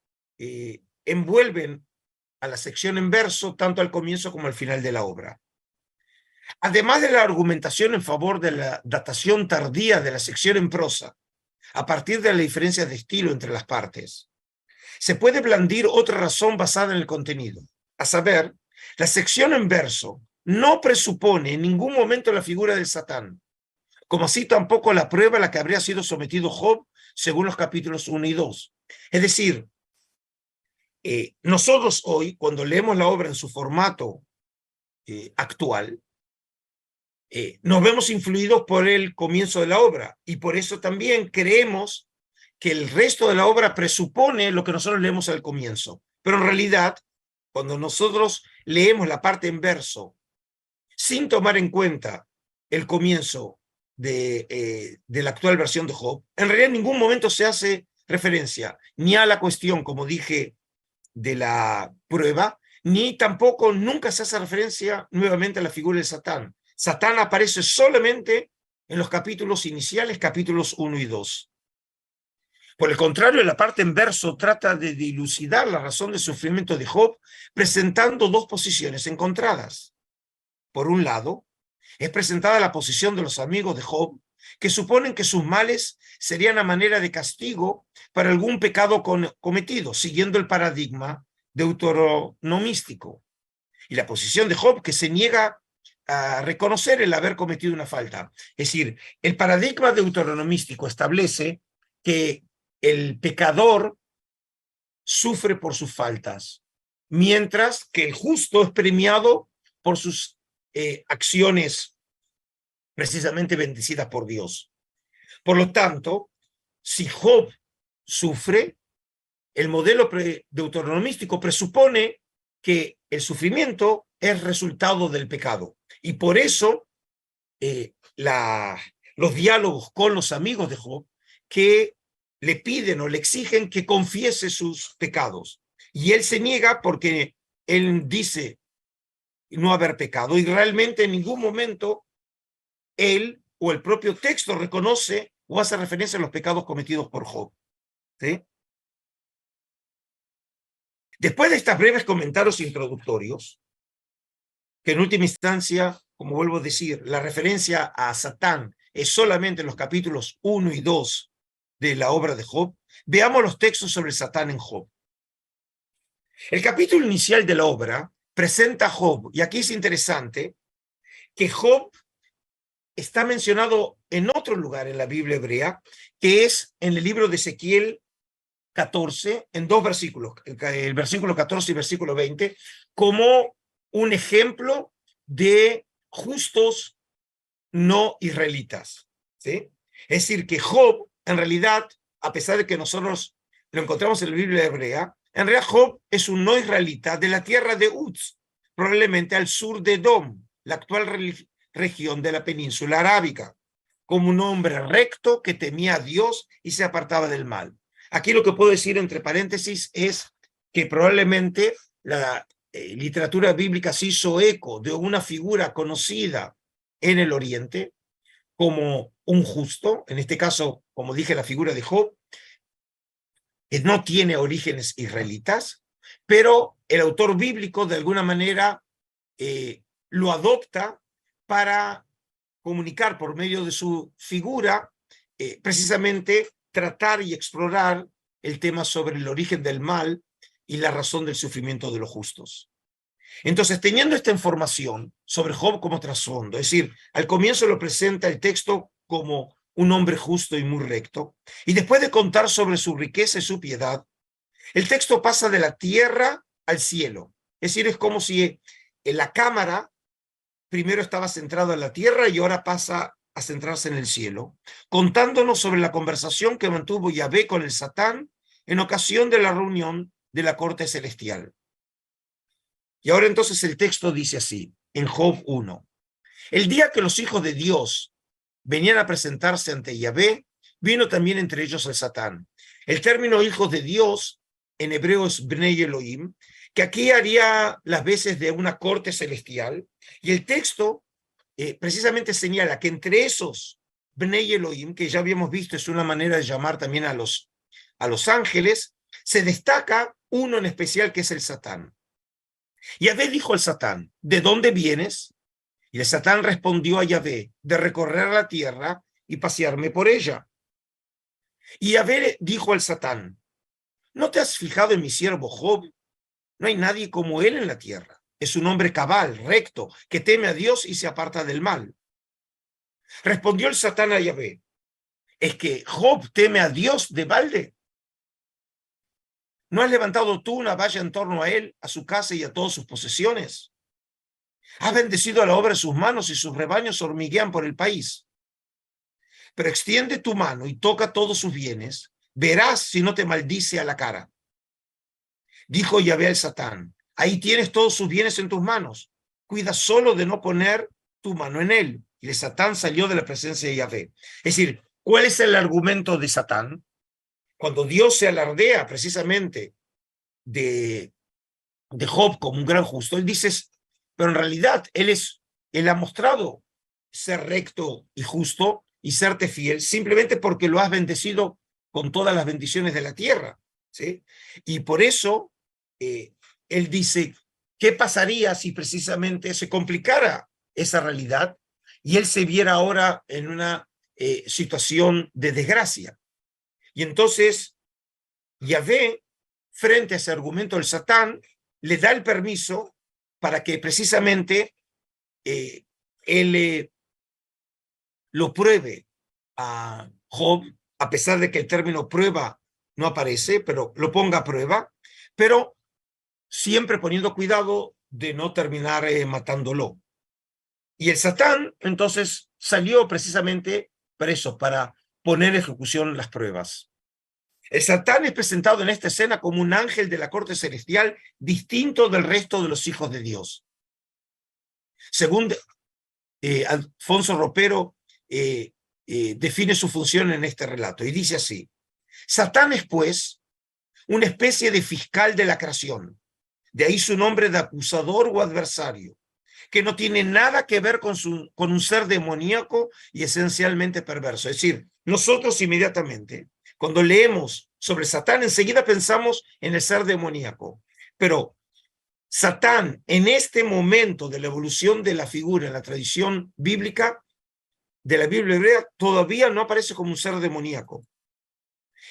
envuelven a la sección en verso, tanto al comienzo como al final de la obra. Además de la argumentación en favor de la datación tardía de la sección en prosa, a partir de las diferencias de estilo entre las partes, se puede blandir otra razón basada en el contenido, a saber, la sección en verso no presupone en ningún momento la figura del Satán, como así tampoco la prueba a la que habría sido sometido Job según los capítulos 1 y 2. Es decir, nosotros hoy, cuando leemos la obra en su formato actual, nos vemos influidos por el comienzo de la obra y por eso también creemos que el resto de la obra presupone lo que nosotros leemos al comienzo. Pero en realidad, cuando nosotros leemos la parte en verso sin tomar en cuenta el comienzo de la actual versión de Job, en realidad en ningún momento se hace referencia ni a la cuestión, como dije, de la prueba, ni tampoco nunca se hace referencia nuevamente a la figura de Satán. Satán aparece solamente en los capítulos iniciales, capítulos 1 y 2. Por el contrario, la parte en verso trata de dilucidar la razón del sufrimiento de Job, presentando dos posiciones encontradas. Por un lado, es presentada la posición de los amigos de Job, que suponen que sus males serían a manera de castigo para algún pecado cometido, siguiendo el paradigma deuteronomístico. Y la posición de Job, que se niega a reconocer el haber cometido una falta. Es decir, el paradigma deuteronomístico establece que el pecador sufre por sus faltas, mientras que el justo es premiado por sus acciones precisamente bendecidas por Dios. Por lo tanto, si Job sufre, el modelo deuteronomístico presupone que el sufrimiento es resultado del pecado. Y por eso los diálogos con los amigos de Job que le piden o le exigen que confiese sus pecados. Y él se niega porque él dice no haber pecado. Y realmente en ningún momento él o el propio texto reconoce o hace referencia a los pecados cometidos por Job. ¿Sí? Después de estos breves comentarios introductorios, que en última instancia, como vuelvo a decir, la referencia a Satán es solamente en los capítulos 1 y 2 de la obra de Job, veamos los textos sobre Satán en Job. El capítulo inicial de la obra presenta a Job, y aquí es interesante que Job está mencionado en otro lugar en la Biblia hebrea, que es en el libro de Ezequiel 14, en dos versículos, el versículo 14 y versículo 20, como un ejemplo de justos no israelitas. ¿Sí? Es decir, que Job, en realidad, a pesar de que nosotros lo encontramos en la Biblia hebrea, en realidad Job es un no israelita de la tierra de Uz, probablemente al sur de Edom, la actual región de la península arábiga, como un hombre recto que temía a Dios y se apartaba del mal. Aquí lo que puedo decir entre paréntesis es que probablemente la literatura bíblica se hizo eco de una figura conocida en el Oriente como un justo, en este caso, como dije, la figura de Job, que no tiene orígenes israelitas, pero el autor bíblico de alguna manera lo adopta para comunicar por medio de su figura, precisamente tratar y explorar el tema sobre el origen del mal y la razón del sufrimiento de los justos. Entonces, teniendo esta información sobre Job como trasfondo, es decir, al comienzo lo presenta el texto como un hombre justo y muy recto, y después de contar sobre su riqueza y su piedad, el texto pasa de la tierra al cielo. Es decir, es como si en la cámara primero estaba centrada en la tierra y ahora pasa a centrarse en el cielo, contándonos sobre la conversación que mantuvo Yahvé con el Satán en ocasión de la reunión de la corte celestial. Y ahora entonces el texto dice así, en Job 1. El día que los hijos de Dios venían a presentarse ante Yahvé, vino también entre ellos el Satán. El término hijos de Dios en hebreo es Bnei Elohim, que aquí haría las veces de una corte celestial, y el texto precisamente señala que entre esos Bnei Elohim, que ya habíamos visto es una manera de llamar también a los ángeles, se destaca uno en especial que es el Satán. Yahvé dijo al Satán, ¿de dónde vienes? Y el Satán respondió a Yahvé, de recorrer la tierra y pasearme por ella. Y Yahvé dijo al Satán, ¿no te has fijado en mi siervo Job? No hay nadie como él en la tierra. Es un hombre cabal, recto, que teme a Dios y se aparta del mal. Respondió el Satán a Yahvé, ¿es que Job teme a Dios de balde? ¿No has levantado tú una valla en torno a él, a su casa y a todas sus posesiones? Has bendecido a la obra de sus manos y sus rebaños hormiguean por el país. Pero extiende tu mano y toca todos sus bienes, verás si no te maldice a la cara. Dijo Yahvé al Satán, ahí tienes todos sus bienes en tus manos, cuida solo de no poner tu mano en él. Y el Satán salió de la presencia de Yahvé. Es decir, ¿cuál es el argumento de Satán? Cuando Dios se alardea precisamente de Job como un gran justo, él dice, pero en realidad él ha mostrado ser recto y justo y serte fiel simplemente porque lo has bendecido con todas las bendiciones de la tierra, ¿sí? Y por eso él dice, ¿qué pasaría si precisamente se complicara esa realidad y él se viera ahora en una situación de desgracia? Y entonces Yahvé, frente a ese argumento del Satán, le da el permiso para que precisamente él lo pruebe a Job, a pesar de que el término prueba no aparece, pero lo ponga a prueba, pero siempre poniendo cuidado de no terminar matándolo. Y el Satán entonces salió precisamente preso para poner en ejecución las pruebas. El Satán es presentado en esta escena como un ángel de la corte celestial distinto del resto de los hijos de Dios. Según Alfonso Ropero define su función en este relato y dice así, Satán es pues una especie de fiscal de la creación, de ahí su nombre de acusador o adversario, que no tiene nada que ver con un ser demoníaco y esencialmente perverso. Es decir, nosotros inmediatamente, cuando leemos sobre Satán, enseguida pensamos en el ser demoníaco. Pero Satán, en este momento de la evolución de la figura en la tradición bíblica, de la Biblia hebrea, todavía no aparece como un ser demoníaco.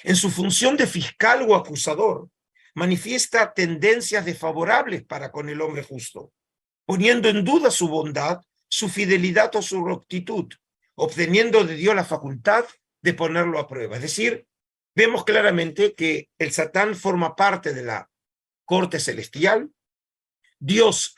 En su función de fiscal o acusador, manifiesta tendencias desfavorables para con el hombre justo, poniendo en duda su bondad, su fidelidad o su rectitud, obteniendo de Dios la facultad de ponerlo a prueba. Es decir, vemos claramente que el Satán forma parte de la corte celestial, Dios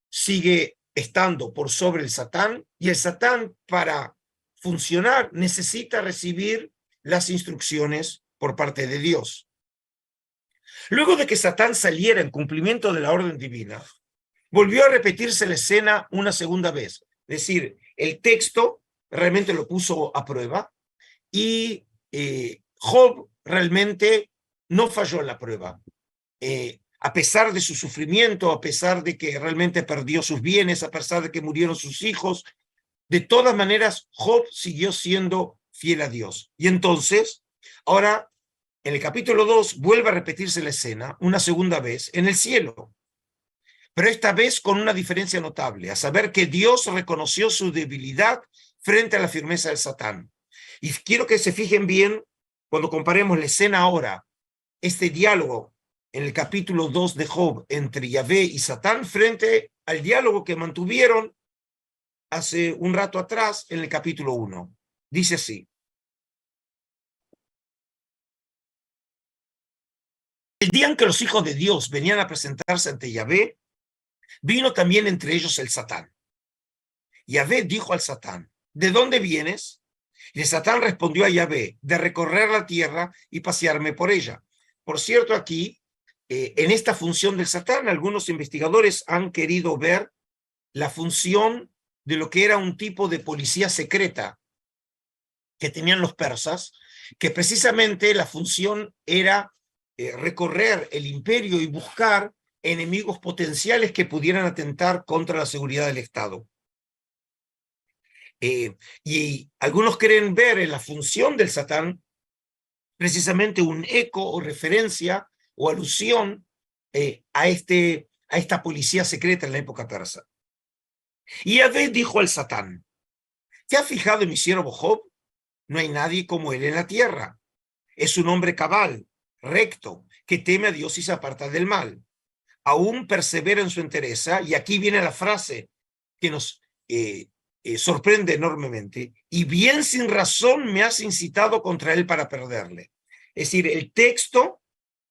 sigue estando por sobre el Satán, y el Satán, para funcionar, necesita recibir las instrucciones por parte de Dios. Luego de que Satán saliera en cumplimiento de la orden divina, volvió a repetirse la escena una segunda vez. Es decir, el texto realmente lo puso a prueba y Job realmente no falló en la prueba. A pesar de su sufrimiento, a pesar de que realmente perdió sus bienes, a pesar de que murieron sus hijos, de todas maneras, Job siguió siendo fiel a Dios. Y entonces, ahora, en el capítulo 2, vuelve a repetirse la escena una segunda vez en el cielo. Pero esta vez con una diferencia notable, a saber que Dios reconoció su debilidad frente a la firmeza del Satán. Y quiero que se fijen bien cuando comparemos la escena ahora, este diálogo en el capítulo 2 de Job entre Yahvé y Satán frente al diálogo que mantuvieron hace un rato atrás en el capítulo 1. Dice así: el día en que los hijos de Dios venían a presentarse ante Yahvé, vino también entre ellos el Satán. Yahvé dijo al Satán: ¿de dónde vienes? Y el Satán respondió a Yahvé: de recorrer la tierra y pasearme por ella. Por cierto, aquí, en esta función del Satán, algunos investigadores han querido ver la función de lo que era un tipo de policía secreta que tenían los persas, que precisamente la función era recorrer el imperio y buscar enemigos potenciales que pudieran atentar contra la seguridad del Estado. Y algunos creen ver en la función del Satán precisamente un eco o referencia o alusión a esta policía secreta en la época persa. Y Yahvé dijo al Satán: ¿te has fijado en mi siervo Job? No hay nadie como él en la tierra. Es un hombre cabal, recto, que teme a Dios y se aparta del mal. Aún persevera en su entereza, y aquí viene la frase que nos sorprende enormemente: y bien sin razón me has incitado contra él para perderle. Es decir, el texto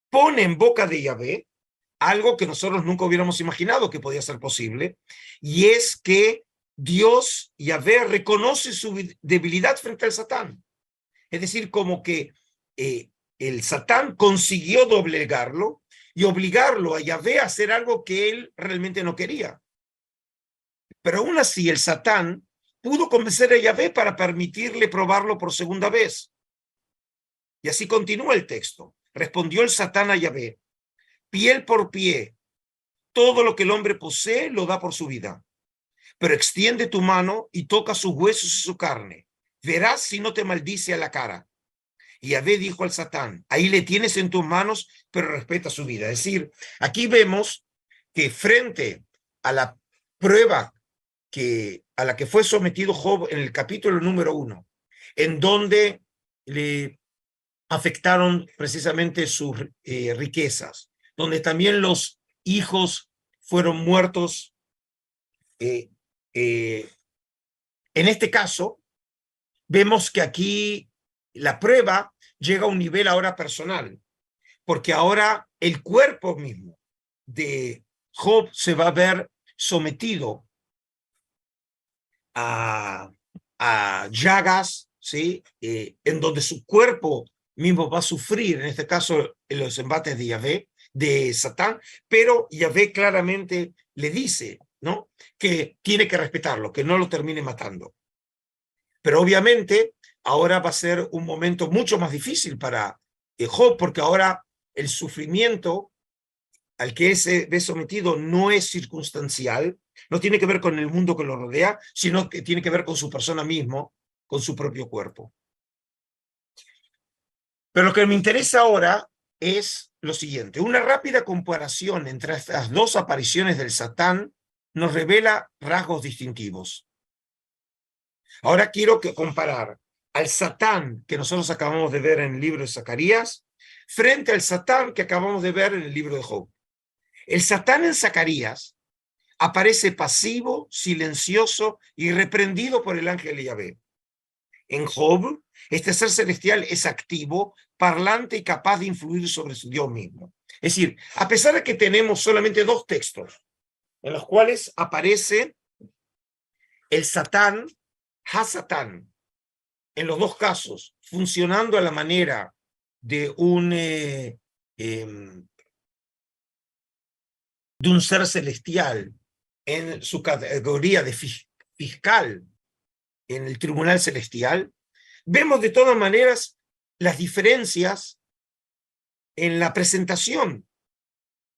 pone en boca de Yahvé algo que nosotros nunca hubiéramos imaginado que podía ser posible, y es que Dios, Yahvé, reconoce su debilidad frente al Satán. Es decir, como que el Satán consiguió doblegarlo y obligarlo a Yahvé a hacer algo que él realmente no quería. Pero aún así, el Satán pudo convencer a Yahvé para permitirle probarlo por segunda vez. Y así continúa el texto. Respondió el Satán a Yahvé: piel por pie, todo lo que el hombre posee lo da por su vida. Pero extiende tu mano y toca sus huesos y su carne. Verás si no te maldice a la cara. Y Yahvé dijo al Satán: ahí le tienes en tus manos, pero respeta su vida. Es decir, aquí vemos que frente a la prueba a la que fue sometido Job en el capítulo número 1, en donde le afectaron precisamente sus riquezas, donde también los hijos fueron muertos. En este caso, vemos que aquí la prueba llega a un nivel ahora personal, porque ahora el cuerpo mismo de Job se va a ver sometido a llagas, ¿sí? En donde su cuerpo mismo va a sufrir, en este caso, en los embates de Yahvé, de Satán, pero Yahvé claramente le dice, ¿no?, que tiene que respetarlo, que no lo termine matando. Pero obviamente ahora va a ser un momento mucho más difícil para Job, porque ahora el sufrimiento al que él se ve sometido no es circunstancial, no tiene que ver con el mundo que lo rodea, sino que tiene que ver con su persona mismo, con su propio cuerpo. Pero lo que me interesa ahora es lo siguiente: una rápida comparación entre estas dos apariciones del Satán nos revela rasgos distintivos. Ahora quiero comparar al Satán que nosotros acabamos de ver en el libro de Zacarías frente al Satán que acabamos de ver en el libro de Job. El Satán en Zacarías aparece pasivo, silencioso y reprendido por el ángel de Yahvé. En Job, este ser celestial es activo, parlante y capaz de influir sobre su Dios mismo. Es decir, a pesar de que tenemos solamente dos textos en los cuales aparece el Satán, Ha-Satán, en los dos casos, funcionando a la manera de un ser celestial en su categoría de fiscal en el tribunal celestial, vemos de todas maneras las diferencias en la presentación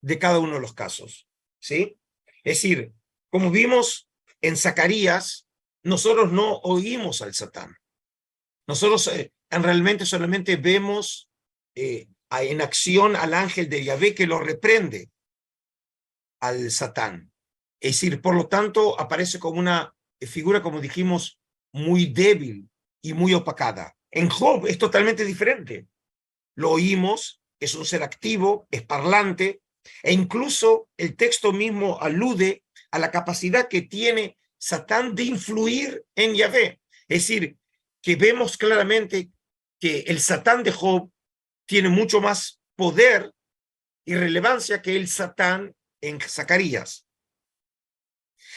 de cada uno de los casos, ¿sí? Es decir, como vimos en Zacarías, nosotros no oímos al Satán. Nosotros realmente solamente vemos en acción al ángel de Yahvé que lo reprende al Satán. Es decir, por lo tanto, aparece como una figura, como dijimos, muy débil y muy opacada. En Job es totalmente diferente. Lo oímos es un ser activo, es parlante, e incluso el texto mismo alude a la capacidad que tiene Satán de influir en Yahvé. Es decir, que vemos claramente que el Satán de Job tiene mucho más poder y relevancia que el Satán en Zacarías.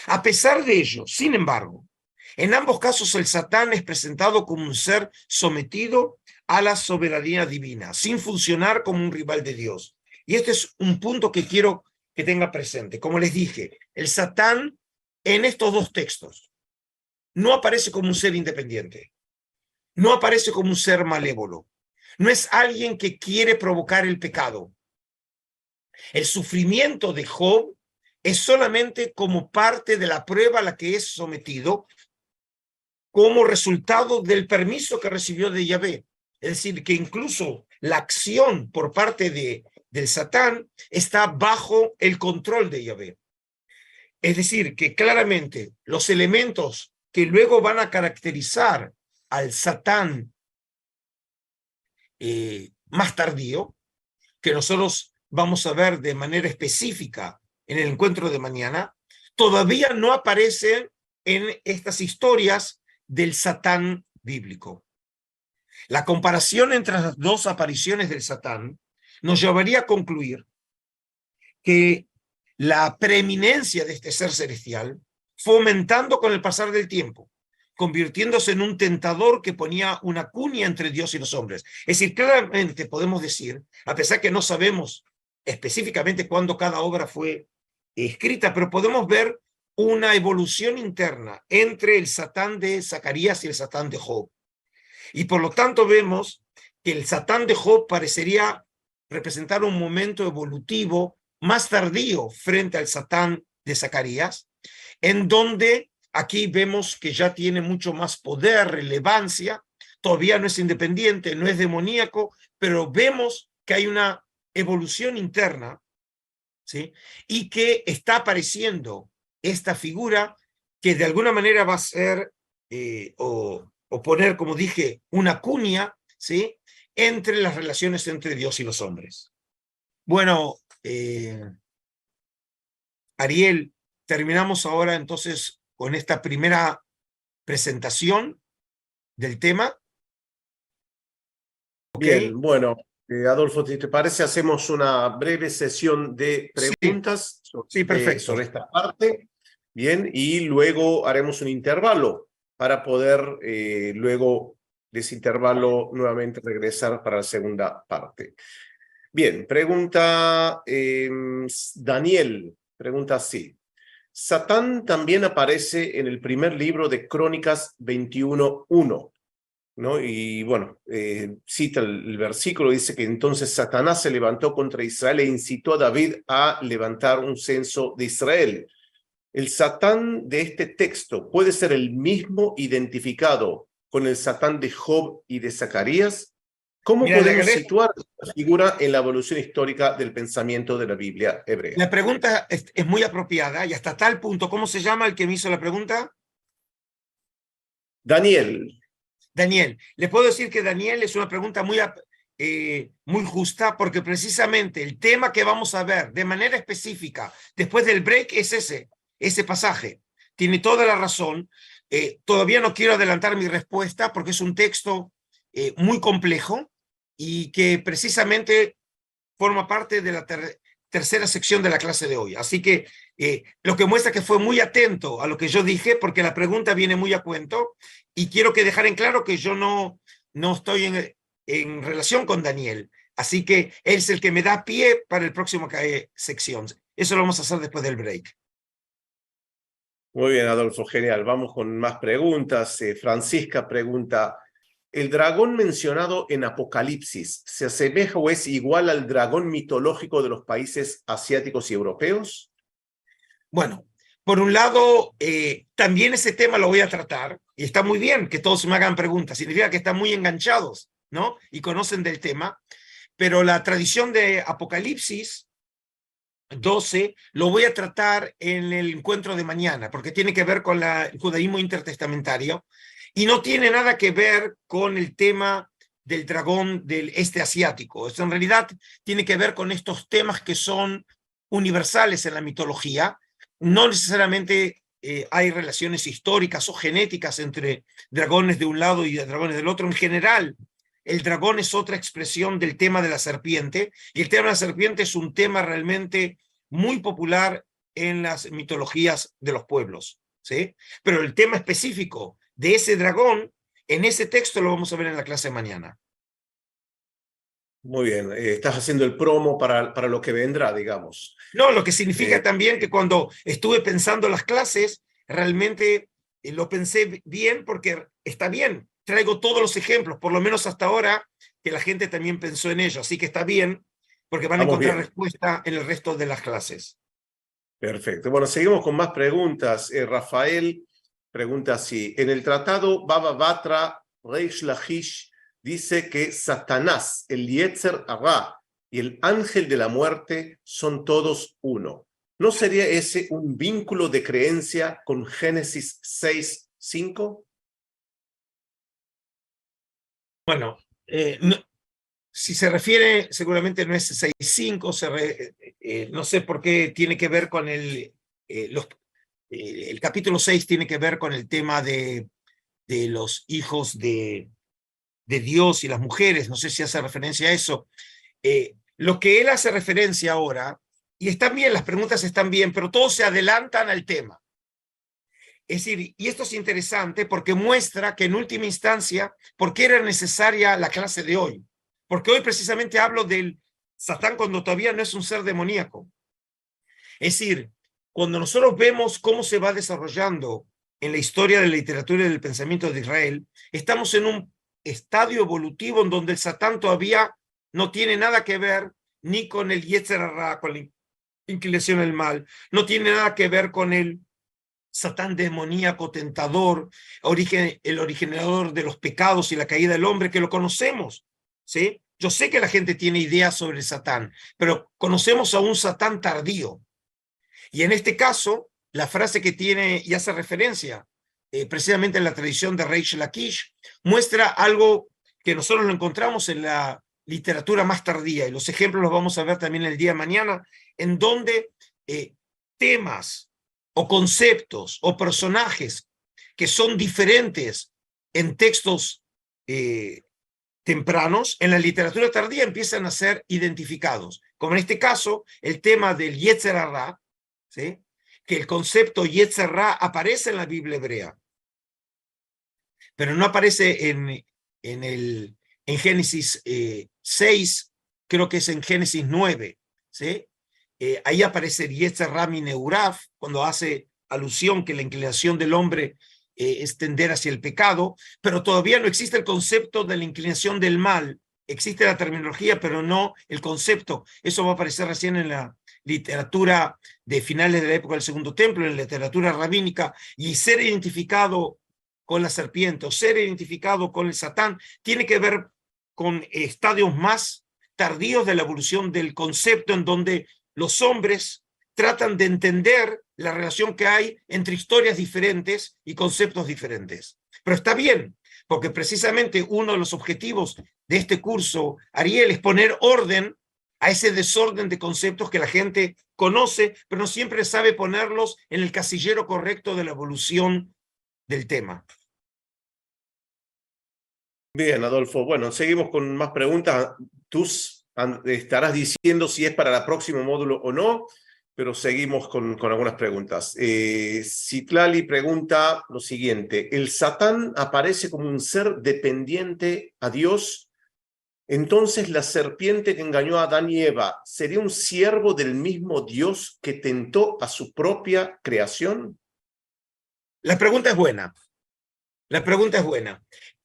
A pesar de ello, sin embargo, en ambos casos el Satán es presentado como un ser sometido a la soberanía divina, sin funcionar como un rival de Dios. Y este es un punto que quiero que tenga presente. Como les dije, el Satán en estos dos textos no aparece como un ser independiente, no aparece como un ser malévolo, no es alguien que quiere provocar el pecado. El sufrimiento de Job es solamente como parte de la prueba a la que es sometido como resultado del permiso que recibió de Yahvé. Es decir, que incluso la acción por parte del Satán está bajo el control de Yahvé. Es decir, que claramente los elementos que luego van a caracterizar al Satán más tardío, que nosotros vamos a ver de manera específica en el encuentro de mañana, todavía no aparecen en estas historias del Satán bíblico. La comparación entre las dos apariciones del Satán nos llevaría a concluir que la preeminencia de este ser celestial fue aumentando con el pasar del tiempo, convirtiéndose en un tentador que ponía una cuña entre Dios y los hombres. Es decir, claramente podemos decir, a pesar que no sabemos específicamente cuándo cada obra fue escrita, pero podemos ver una evolución interna entre el Satán de Zacarías y el Satán de Job. Y por lo tanto vemos que el Satán de Job parecería representar un momento evolutivo más tardío frente al Satán de Zacarías, en donde aquí vemos que ya tiene mucho más poder, relevancia, todavía no es independiente, no es demoníaco, pero vemos que hay una evolución interna, ¿sí? Y que está apareciendo esta figura que de alguna manera va a ser, o poner, como dije, una cuña, ¿sí? Entre las relaciones entre Dios y los hombres. Bueno, Ariel, terminamos ahora entonces con esta primera presentación del tema. ¿Ok? Bien, bueno, Adolfo, si te parece, hacemos una breve sesión de Sí, preguntas sí, perfecto. sobre esta parte. Bien, y luego haremos un intervalo para poder luego de ese intervalo nuevamente regresar para la segunda parte. Bien, pregunta Daniel, pregunta así. Satán también aparece en el primer libro de Crónicas 21:1. ¿No? Y bueno, cita el versículo, dice que entonces Satanás se levantó contra Israel e incitó a David a levantar un censo de Israel. ¿El Satán de este texto puede ser el mismo identificado con el Satán de Job y de Zacarías? ¿Cómo Mira, podemos situar esta figura en la evolución histórica del pensamiento de la Biblia hebrea? la pregunta es muy apropiada y hasta tal punto, ¿cómo se llama el que me hizo la pregunta? Daniel. Daniel. Le puedo decir que Daniel es una pregunta muy justa porque precisamente el tema que vamos a ver de manera específica después del break es ese pasaje. Tiene toda la razón. Todavía no quiero adelantar mi respuesta porque es un texto muy complejo y que precisamente forma parte de la tercera sección de la clase de hoy. Así que lo que muestra que fue muy atento a lo que yo dije, porque la pregunta viene muy a cuento, y quiero que dejar en claro que yo no estoy en relación con Daniel. Así que él es el que me da pie para el próximo sección. Eso lo vamos a hacer después del break. Muy bien, Adolfo, genial. Vamos con más preguntas. Francisca pregunta, ¿el dragón mencionado en Apocalipsis se asemeja o es igual al dragón mitológico de los países asiáticos y europeos? Bueno, por un lado, también ese tema lo voy a tratar, y está muy bien que todos me hagan preguntas, significa que están muy enganchados, ¿no? Y conocen del tema, pero la tradición de Apocalipsis 12 lo voy a tratar en el encuentro de mañana, porque tiene que ver con el judaísmo intertestamentario y no tiene nada que ver con el tema del dragón del este asiático. Esto en realidad tiene que ver con estos temas que son universales en la mitología. No necesariamente hay relaciones históricas o genéticas entre dragones de un lado y dragones del otro. En general, el dragón es otra expresión del tema de la serpiente, y el tema de la serpiente es un tema realmente muy popular en las mitologías de los pueblos, ¿sí? Pero el tema específico de ese dragón, en ese texto lo vamos a ver en la clase de mañana. Muy bien, estás haciendo el promo para lo que vendrá, digamos. No, lo que significa Eh, también que cuando estuve pensando las clases, realmente lo pensé bien porque está bien. Traigo todos los ejemplos, por lo menos hasta ahora, que la gente también pensó en ello. Así que está bien, porque van a Vamos encontrar bien. respuesta en el resto de las clases. Perfecto. Bueno, seguimos con más preguntas. Rafael pregunta así: en el tratado Baba Batra, Reish Lakish dice que Satanás, el Yetzer Hara y el ángel de la muerte son todos uno. ¿No sería ese un vínculo de creencia con Génesis 6:5? Bueno, no, si se refiere, seguramente no es 6.5, no sé por qué tiene que ver con el capítulo 6 tiene que ver con el tema de los hijos de Dios y las mujeres, no sé si hace referencia a eso. Lo que él hace referencia ahora, y están bien, las preguntas están bien, pero todos se adelantan al tema. Es decir, y esto es interesante porque muestra que en última instancia, ¿por qué era necesaria la clase de hoy? Porque hoy precisamente hablo del Satán cuando todavía no es un ser demoníaco. Es decir, cuando nosotros vemos cómo se va desarrollando en la historia de la literatura y del pensamiento de Israel, estamos en un estadio evolutivo en donde el Satán todavía no tiene nada que ver ni con el Yetzer Hara, con la inclinación al mal, no tiene nada que ver con el Satán demoníaco, tentador, el originador de los pecados y la caída del hombre, que lo conocemos, ¿sí? Yo sé que la gente tiene ideas sobre el Satán, pero conocemos a un Satán tardío. Y en este caso, la frase que tiene y hace referencia precisamente en la tradición de Reish Lakish, muestra algo que nosotros lo encontramos en la literatura más tardía, y los ejemplos los vamos a ver también el día de mañana, en donde temas o conceptos o personajes que son diferentes en textos tempranos, en la literatura tardía empiezan a ser identificados. Como en este caso, el tema del Yetzer Hara, ¿sí? Que el concepto Yetzer Hara aparece en la Biblia hebrea, pero no aparece en Génesis 6, creo que es en Génesis 9, ¿sí? Ahí aparece el Yetzer Hara Mineuraf, cuando hace alusión que la inclinación del hombre es tender hacia el pecado, pero todavía no existe el concepto de la inclinación del mal. Existe la terminología, pero no el concepto. Eso va a aparecer recién en la literatura de finales de la época del Segundo Templo, en la literatura rabínica, y ser identificado con la serpiente o ser identificado con el Satán tiene que ver con estadios más tardíos de la evolución del concepto, en donde los hombres tratan de entender la relación que hay entre historias diferentes y conceptos diferentes. Pero está bien, porque precisamente uno de los objetivos de este curso, Ariel, es poner orden a ese desorden de conceptos que la gente conoce, pero no siempre sabe ponerlos en el casillero correcto de la evolución del tema. Bien, Adolfo. Bueno, seguimos con más preguntas. Tú estarás diciendo si es para el próximo módulo o no, pero seguimos con algunas preguntas. Citlali pregunta lo siguiente: ¿el Satán aparece como un ser dependiente a Dios? Entonces, la serpiente que engañó a Adán y Eva, ¿sería un siervo del mismo Dios que tentó a su propia creación? La pregunta es buena. La pregunta es buena.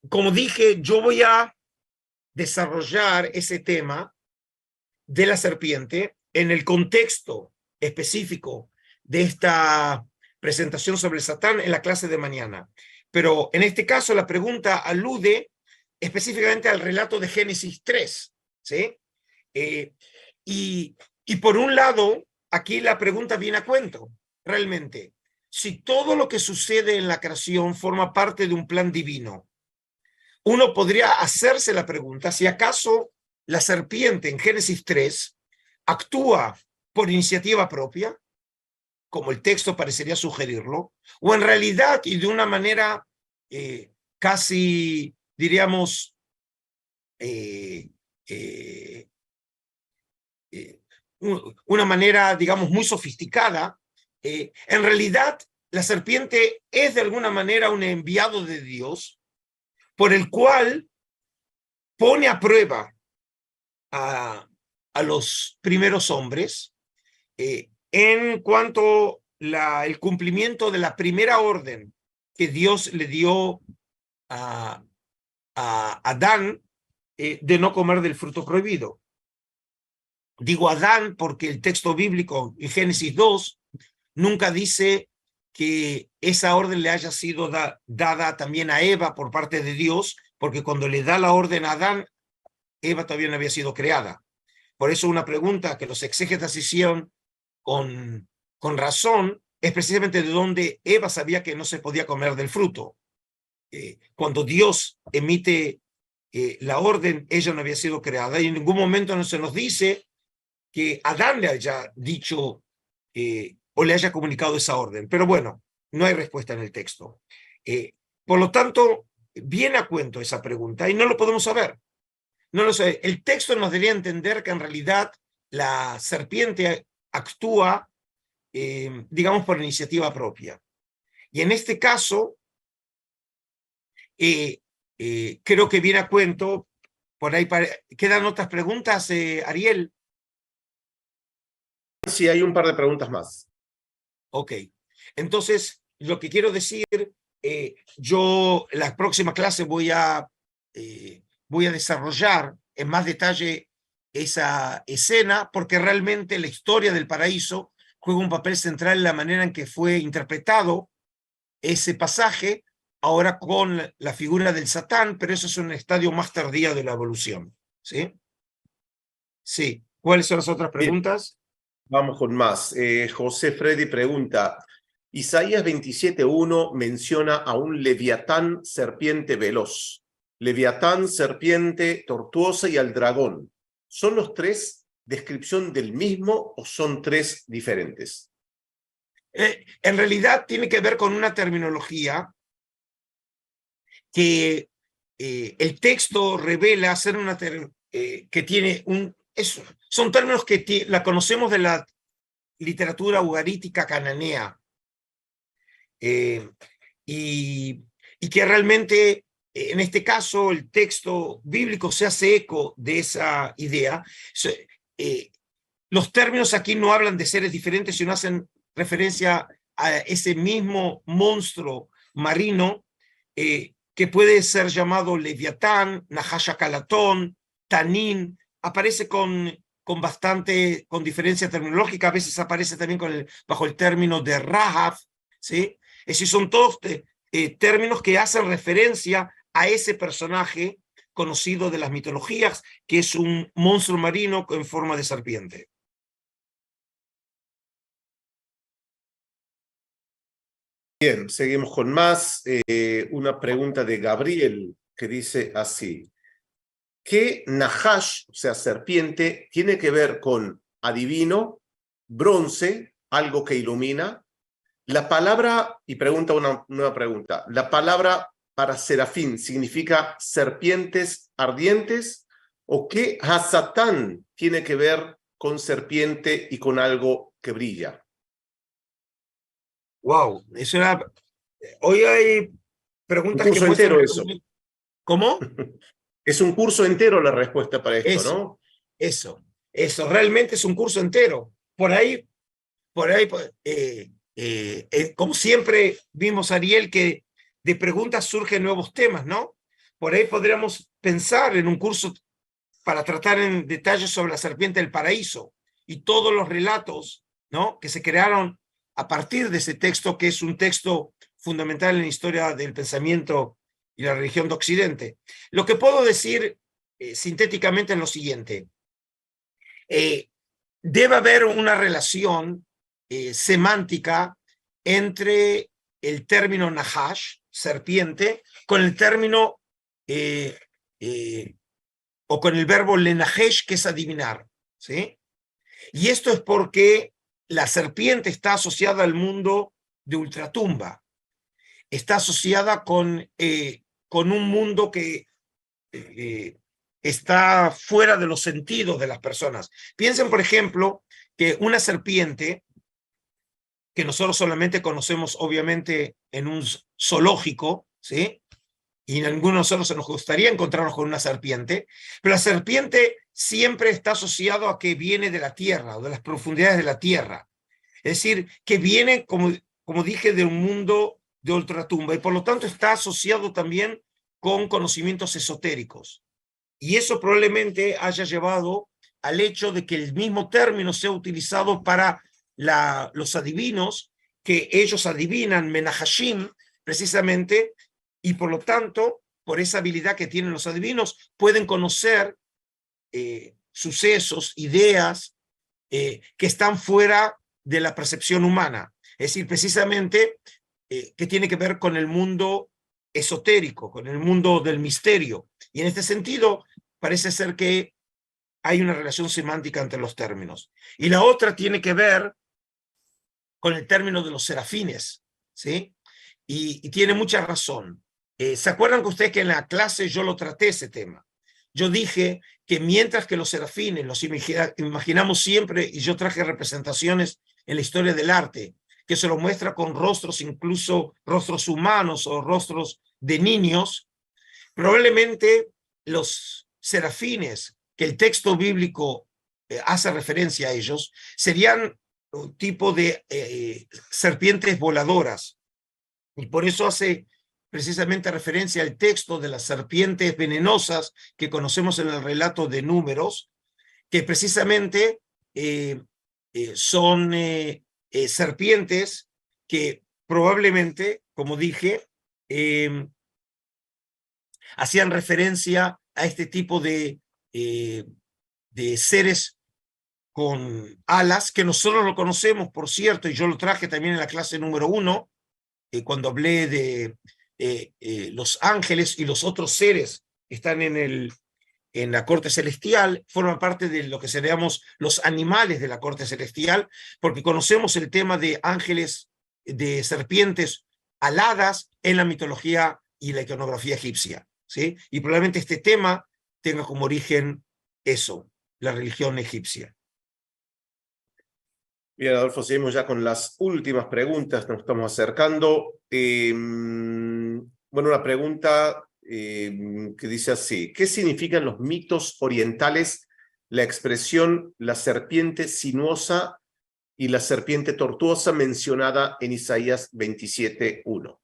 Como dije, yo voy a desarrollar ese tema de la serpiente en el contexto específico de esta presentación sobre el Satán en la clase de mañana. Pero en este caso la pregunta alude específicamente al relato de Génesis 3, ¿sí? Y por un lado, aquí la pregunta viene a cuento, realmente. Si todo lo que sucede en la creación forma parte de un plan divino, uno podría hacerse la pregunta si acaso la serpiente en Génesis 3 actúa por iniciativa propia, como el texto parecería sugerirlo, o en realidad y de una manera casi, diríamos, una manera, digamos, muy sofisticada, en realidad la serpiente es de alguna manera un enviado de Dios por el cual pone a prueba a los primeros hombres en cuanto el cumplimiento de la primera orden que Dios le dio a Adán de no comer del fruto prohibido. Digo Adán porque el texto bíblico en Génesis 2 nunca dice que esa orden le haya sido dada también a Eva por parte de Dios, porque cuando le da la orden a Adán, Eva todavía no había sido creada. Por eso una pregunta que los exégetas hicieron con razón es precisamente de dónde Eva sabía que no se podía comer del fruto. Cuando Dios emite la orden, ella no había sido creada y en ningún momento no se nos dice que Adán le haya dicho o le haya comunicado esa orden. Pero bueno, no hay respuesta en el texto. Por lo tanto, viene a cuento esa pregunta y no lo podemos saber. No lo sé. El texto nos debería entender que en realidad la serpiente actúa, digamos, por iniciativa propia. Y en este caso, creo que viene a cuento, por ahí quedan otras preguntas, Ariel. Sí, hay un par de preguntas más. Ok, entonces lo que quiero decir, yo la próxima clase voy a desarrollar en más detalle esa escena porque realmente la historia del paraíso juega un papel central en la manera en que fue interpretado ese pasaje, ahora con la figura del Satán, pero eso es un estadio más tardío de la evolución. ¿Sí? Sí. ¿Cuáles son las otras Bien, preguntas? vamos con más. José Freddy pregunta, Isaías 27:1 menciona a un leviatán serpiente veloz, leviatán serpiente tortuosa y al dragón. ¿Son los tres descripción del mismo o son tres diferentes? En realidad tiene que ver con una terminología que el texto revela ser una que tiene son términos que la conocemos de la literatura ugarítica cananea y que realmente en este caso el texto bíblico se hace eco de esa idea. Los términos aquí no hablan de seres diferentes, sino hacen referencia a ese mismo monstruo marino que puede ser llamado Leviatán, Nahashacalatón, Tanín, aparece con diferencia terminológica, a veces aparece también bajo el término de Rahab, ¿sí? Es decir, son todos términos que hacen referencia a ese personaje conocido de las mitologías, que es un monstruo marino en forma de serpiente. Bien, seguimos con más. Una pregunta de Gabriel que dice así. ¿Qué Nahash, o sea, serpiente, tiene que ver con adivino, bronce, algo que ilumina? La palabra, y pregunta una nueva pregunta, ¿la palabra para serafín significa serpientes ardientes? ¿O qué Hasatán tiene que ver con serpiente y con algo que brilla? Wow, hoy hay Un preguntas que curso muestran entero que... eso. ¿Cómo? Es un curso entero la respuesta para esto, Eso, ¿no? eso, realmente es un curso entero. Por ahí, como siempre vimos, Ariel, que de preguntas surgen nuevos temas, ¿no? Por ahí podríamos pensar en un curso para tratar en detalle sobre la serpiente del paraíso y todos los relatos, ¿no?, que se crearon a partir de ese texto, que es un texto fundamental en la historia del pensamiento y la religión de Occidente. Lo que puedo decir sintéticamente es lo siguiente. Debe haber una relación semántica entre el término Nahash, serpiente, con el término o con el verbo lenajesh, que es adivinar, ¿sí? Y esto es porque la serpiente está asociada al mundo de ultratumba, está asociada con un mundo que está fuera de los sentidos de las personas. Piensen, por ejemplo, que una serpiente, que nosotros solamente conocemos obviamente en un zoológico, ¿sí? Y a ninguno de nosotros se nos gustaría encontrarnos con una serpiente, pero la serpiente siempre está asociado a que viene de la tierra o de las profundidades de la tierra. Es decir, que viene, como dije, de un mundo de ultratumba y por lo tanto está asociado también con conocimientos esotéricos. Y eso probablemente haya llevado al hecho de que el mismo término sea utilizado para los adivinos, que ellos adivinan menahashim, precisamente, y por lo tanto, por esa habilidad que tienen los adivinos, pueden conocer sucesos, ideas que están fuera de la percepción humana. Es decir, precisamente, que tiene que ver con el mundo esotérico, con el mundo del misterio. Y en este sentido, parece ser que hay una relación semántica entre los términos. Y la otra tiene que ver con el término de los serafines, ¿sí? Y tiene mucha razón. ¿Se acuerdan que ustedes que en la clase yo lo traté ese tema? Yo dije que mientras que los serafines los imaginamos siempre, y yo traje representaciones en la historia del arte, que se lo muestra con rostros, incluso rostros humanos o rostros de niños, probablemente los serafines, que el texto bíblico hace referencia a ellos, serían un tipo de serpientes voladoras. Y por eso hace precisamente referencia al texto de las serpientes venenosas que conocemos en el relato de Números, que precisamente son serpientes que probablemente, como dije, hacían referencia a este tipo de seres con alas, que nosotros lo conocemos, por cierto, y yo lo traje también en la clase número 1, cuando hablé de los ángeles y los otros seres que están en la corte celestial, forman parte de lo que seríamos los animales de la corte celestial, porque conocemos el tema de ángeles, de serpientes aladas en la mitología y la iconografía egipcia, ¿sí? Y probablemente este tema tenga como origen eso, la religión egipcia. Bien, Adolfo, seguimos ya con las últimas preguntas, nos estamos acercando. Bueno, una pregunta que dice así: ¿qué significan los mitos orientales la expresión la serpiente sinuosa y la serpiente tortuosa mencionada en Isaías 27:1?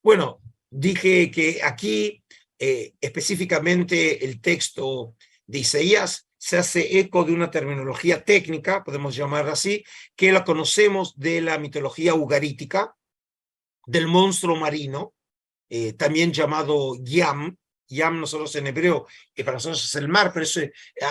Bueno, dije que aquí específicamente el texto de Isaías se hace eco de una terminología técnica, podemos llamarla así, que la conocemos de la mitología ugarítica, del monstruo marino, también llamado Yam. Yam nosotros en hebreo, que para nosotros es el mar, pero eso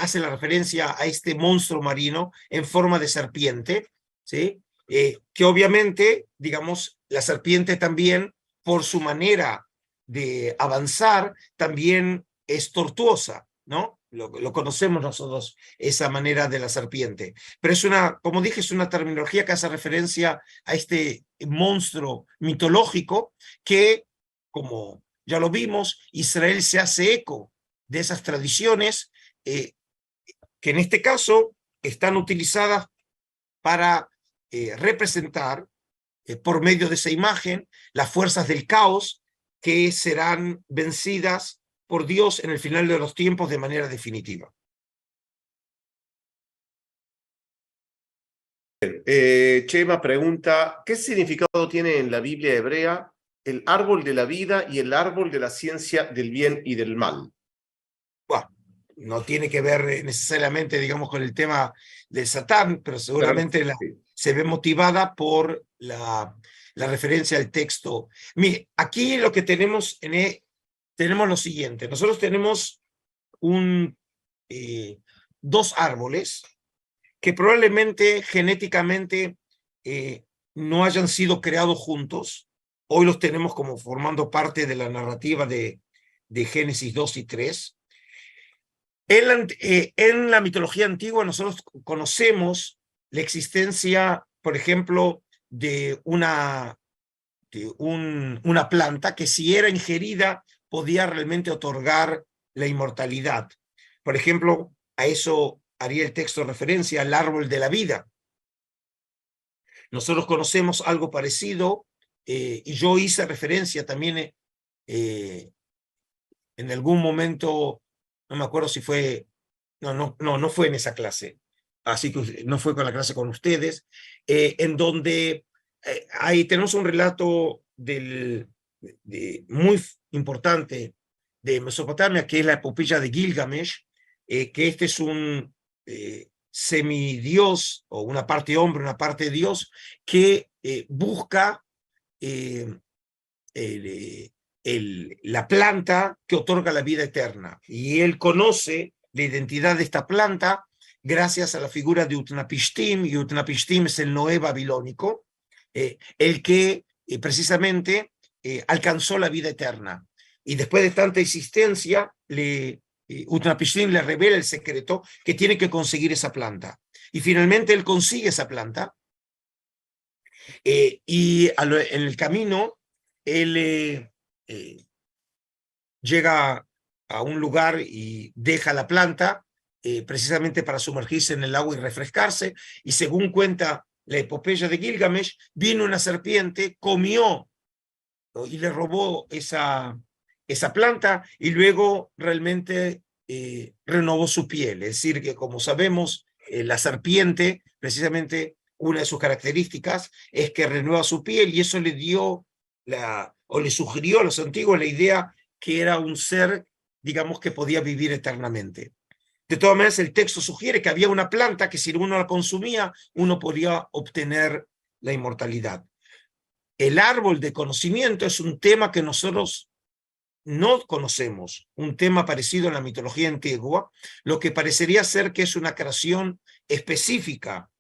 hace la referencia a este monstruo marino en forma de serpiente, ¿sí? Que obviamente, digamos, la serpiente también, por su manera de avanzar, también es tortuosa, ¿no? Lo conocemos nosotros, esa manera de la serpiente. Pero es una, como dije, es una terminología que hace referencia a este monstruo mitológico que, como ya lo vimos, Israel se hace eco de esas tradiciones que en este caso están utilizadas para representar por medio de esa imagen las fuerzas del caos que serán vencidas por Dios en el final de los tiempos de manera definitiva. Chema pregunta: ¿qué significado tiene en la Biblia hebrea el árbol de la vida y el árbol de la ciencia del bien y del mal? Bueno, no tiene que ver necesariamente, digamos, con el tema del Satán, pero seguramente sí. se ve motivada por la referencia al texto. Mire, aquí lo que tenemos tenemos lo siguiente. Nosotros tenemos dos árboles que probablemente genéticamente no hayan sido creados juntos. Hoy los tenemos como formando parte de la narrativa de de Génesis 2 y 3. En la mitología antigua nosotros conocemos la existencia, por ejemplo, de una planta que si era ingerida podía realmente otorgar la inmortalidad. Por ejemplo, a eso haría el texto referencia al árbol de la vida. Nosotros conocemos algo parecido y yo hice referencia también en algún momento, no me acuerdo si fue, no fue en esa clase, así que no fue con la clase con ustedes, en donde ahí tenemos un relato muy importante de Mesopotamia, que es la epopeya de Gilgamesh, que este es un semidios, o una parte hombre, una parte dios, que busca la planta que otorga la vida eterna. Y él conoce la identidad de esta planta gracias a la figura de Utnapishtim, y Utnapishtim es el Noé babilónico, el que precisamente alcanzó la vida eterna. Y después de tanta existencia, Utnapishtim le revela el secreto que tiene que conseguir esa planta. Y finalmente él consigue esa planta. En el camino, él llega a un lugar y deja la planta precisamente para sumergirse en el agua y refrescarse. Y según cuenta la epopeya de Gilgamesh, vino una serpiente, comió, ¿no?, y le robó esa planta y luego realmente renovó su piel. Es decir, que como sabemos, la serpiente, precisamente una de sus características es que renueva su piel, y eso le dio o le sugirió a los antiguos la idea que era un ser, digamos, que podía vivir eternamente. De todas maneras, el texto sugiere que había una planta que si uno la consumía, uno podía obtener la inmortalidad. El árbol de conocimiento es un tema que nosotros no conocemos, un tema parecido en la mitología antigua, lo que parecería ser que es una creación específica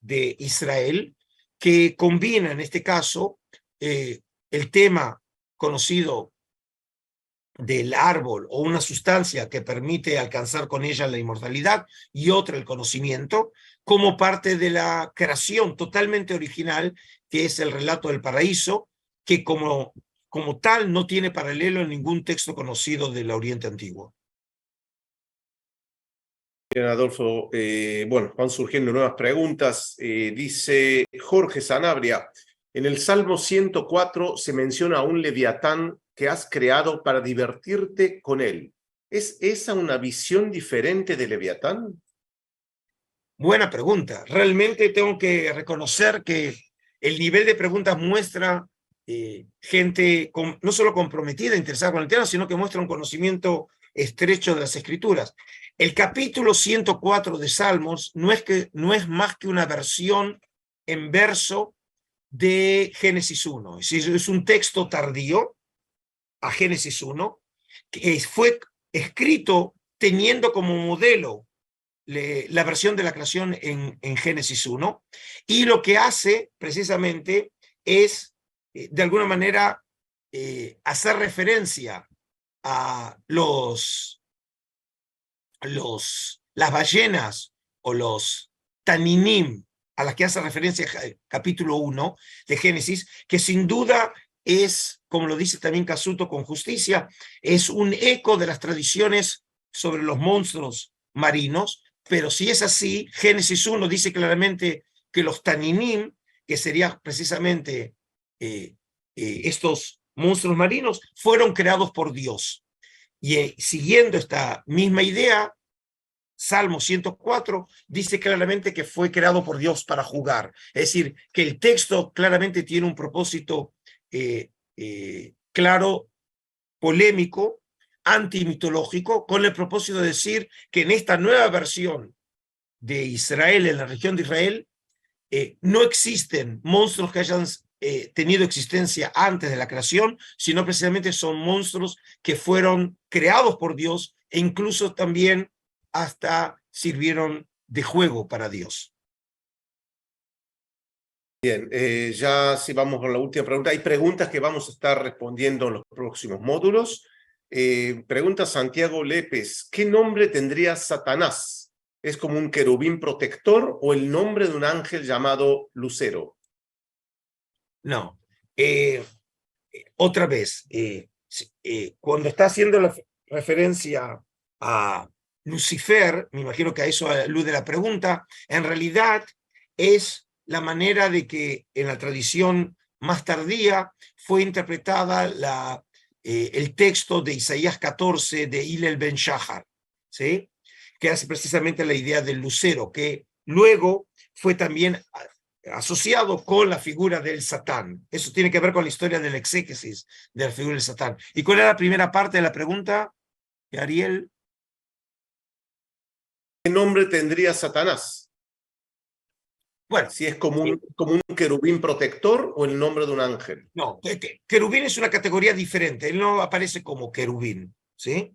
de Israel, que combina en este caso el tema conocido del árbol o una sustancia que permite alcanzar con ella la inmortalidad, y otra el conocimiento, como parte de la creación totalmente original que es el relato del paraíso, que como tal no tiene paralelo en ningún texto conocido del Oriente Antiguo. Bien, Adolfo, bueno, van surgiendo nuevas preguntas. Dice Jorge Sanabria, en el Salmo 104 se menciona a un leviatán que has creado para divertirte con él. ¿Es esa una visión diferente de leviatán? Buena pregunta. Realmente tengo que reconocer que el nivel de preguntas muestra gente no solo comprometida, interesada con el tema, sino que muestra un conocimiento estrecho de las Escrituras. El capítulo 104 de Salmos no es más que una versión en verso de Génesis 1. Es un texto tardío a Génesis 1, que fue escrito teniendo como modelo la versión de la creación en Génesis 1, y lo que hace precisamente es, de alguna manera, hacer referencia a las ballenas o los taninim, a las que hace referencia el capítulo 1 de Génesis, que sin duda es, como lo dice también Casuto con justicia, es un eco de las tradiciones sobre los monstruos marinos. Pero si es así, Génesis 1 dice claramente que los taninim, que serían precisamente estos monstruos marinos, fueron creados por Dios. Y siguiendo esta misma idea, Salmo 104 dice claramente que fue creado por Dios para jugar. Es decir, que el texto claramente tiene un propósito claro, polémico, antimitológico, con el propósito de decir que en esta nueva versión de Israel, en la región de Israel, no existen monstruos que hayan tenido existencia antes de la creación, sino precisamente son monstruos que fueron creados por Dios e incluso también hasta sirvieron de juego para Dios. Bien, ya si vamos con la última pregunta, hay preguntas que vamos a estar respondiendo en los próximos módulos. Pregunta Santiago Lépez, ¿qué nombre tendría Satanás? ¿Es como un querubín protector o el nombre de un ángel llamado Lucero? No. Otra vez, cuando está haciendo la referencia a Lucifer, me imagino que a eso alude la pregunta, en realidad es la manera de que en la tradición más tardía fue interpretada el texto de Isaías 14 de Hillel Ben Shahar, ¿sí? Que hace precisamente la idea del lucero, que luego fue también asociado con la figura del Satán. Eso tiene que ver con la historia del exégesis de la figura del Satán. ¿Y cuál era la primera parte de la pregunta, Ariel? ¿Qué nombre tendría Satanás? Bueno, Si es como un querubín protector o el nombre de un ángel. no, querubín es una categoría diferente, él no aparece como querubín, ¿sí?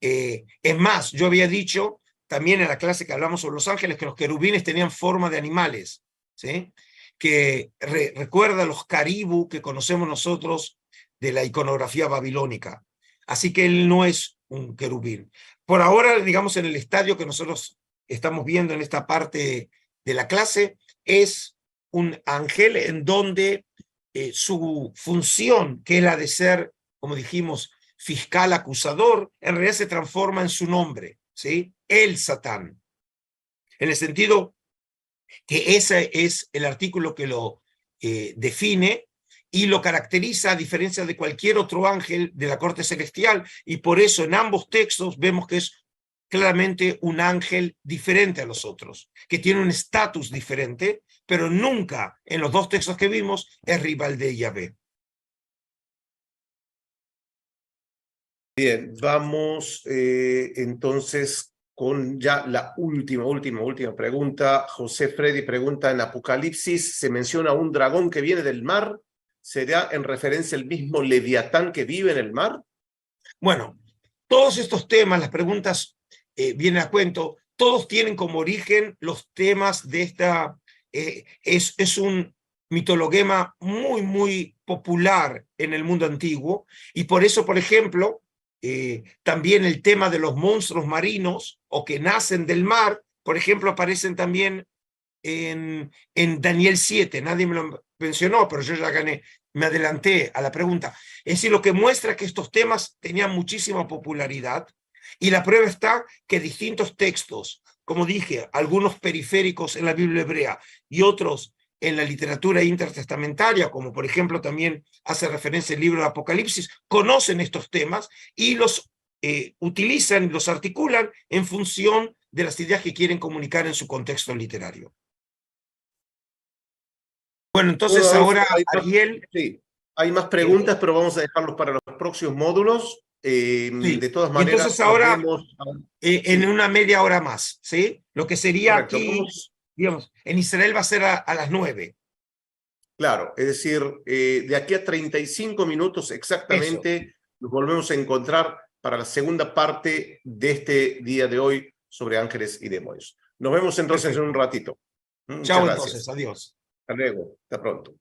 Es más, yo había dicho también en la clase que hablamos sobre los ángeles que los querubines tenían forma de animales, ¿sí? Que recuerda los caribú que conocemos nosotros de la iconografía babilónica. Así que él no es un querubín. Por ahora, digamos, en el estadio que nosotros estamos viendo en esta parte de la clase, es un ángel en donde su función, que es la de ser, como dijimos, fiscal acusador, en realidad se transforma en su nombre, ¿sí? El Satán. En el sentido que ese es el artículo que lo define y lo caracteriza a diferencia de cualquier otro ángel de la corte celestial, y por eso en ambos textos vemos que es claramente un ángel diferente a los otros, que tiene un estatus diferente, pero nunca en los dos textos que vimos es rival de Yahvé. Bien, vamos entonces con ya la última pregunta. José Freddy pregunta, en Apocalipsis se menciona un dragón que viene del mar. ¿Será en referencia al mismo Leviatán que vive en el mar? Bueno, todos estos temas, las preguntas vienen a cuento, todos tienen como origen los temas de esta, es un mitologema muy, muy popular en el mundo antiguo, y por eso, por ejemplo, también el tema de los monstruos marinos o que nacen del mar, por ejemplo, aparecen también en Daniel 7, nadie me lo mencionó, pero yo ya me adelanté a la pregunta. Es decir, lo que muestra que estos temas tenían muchísima popularidad, y la prueba está que distintos textos, como dije, algunos periféricos en la Biblia hebrea y otros en la literatura intertestamentaria, como por ejemplo también hace referencia el libro de Apocalipsis, conocen estos temas y los utilizan, los articulan en función de las ideas que quieren comunicar en su contexto literario. Bueno, entonces Bueno, ahora, hay Ariel. sí, hay más preguntas, pero vamos a dejarlos para los próximos módulos. Sí, De todas y maneras, entonces nos ahora vemos. en Sí, una media hora más, ¿sí? Lo que sería correcto. aquí, digamos, en Israel va a ser a las 9. Claro, es decir, de aquí a 35 minutos Eso, exactamente nos volvemos a encontrar para la segunda parte de este día de hoy sobre ángeles y demonios. Nos vemos entonces en un perfecto. ratito. Muchas Chao entonces, gracias. adiós. Hasta luego. Hasta pronto.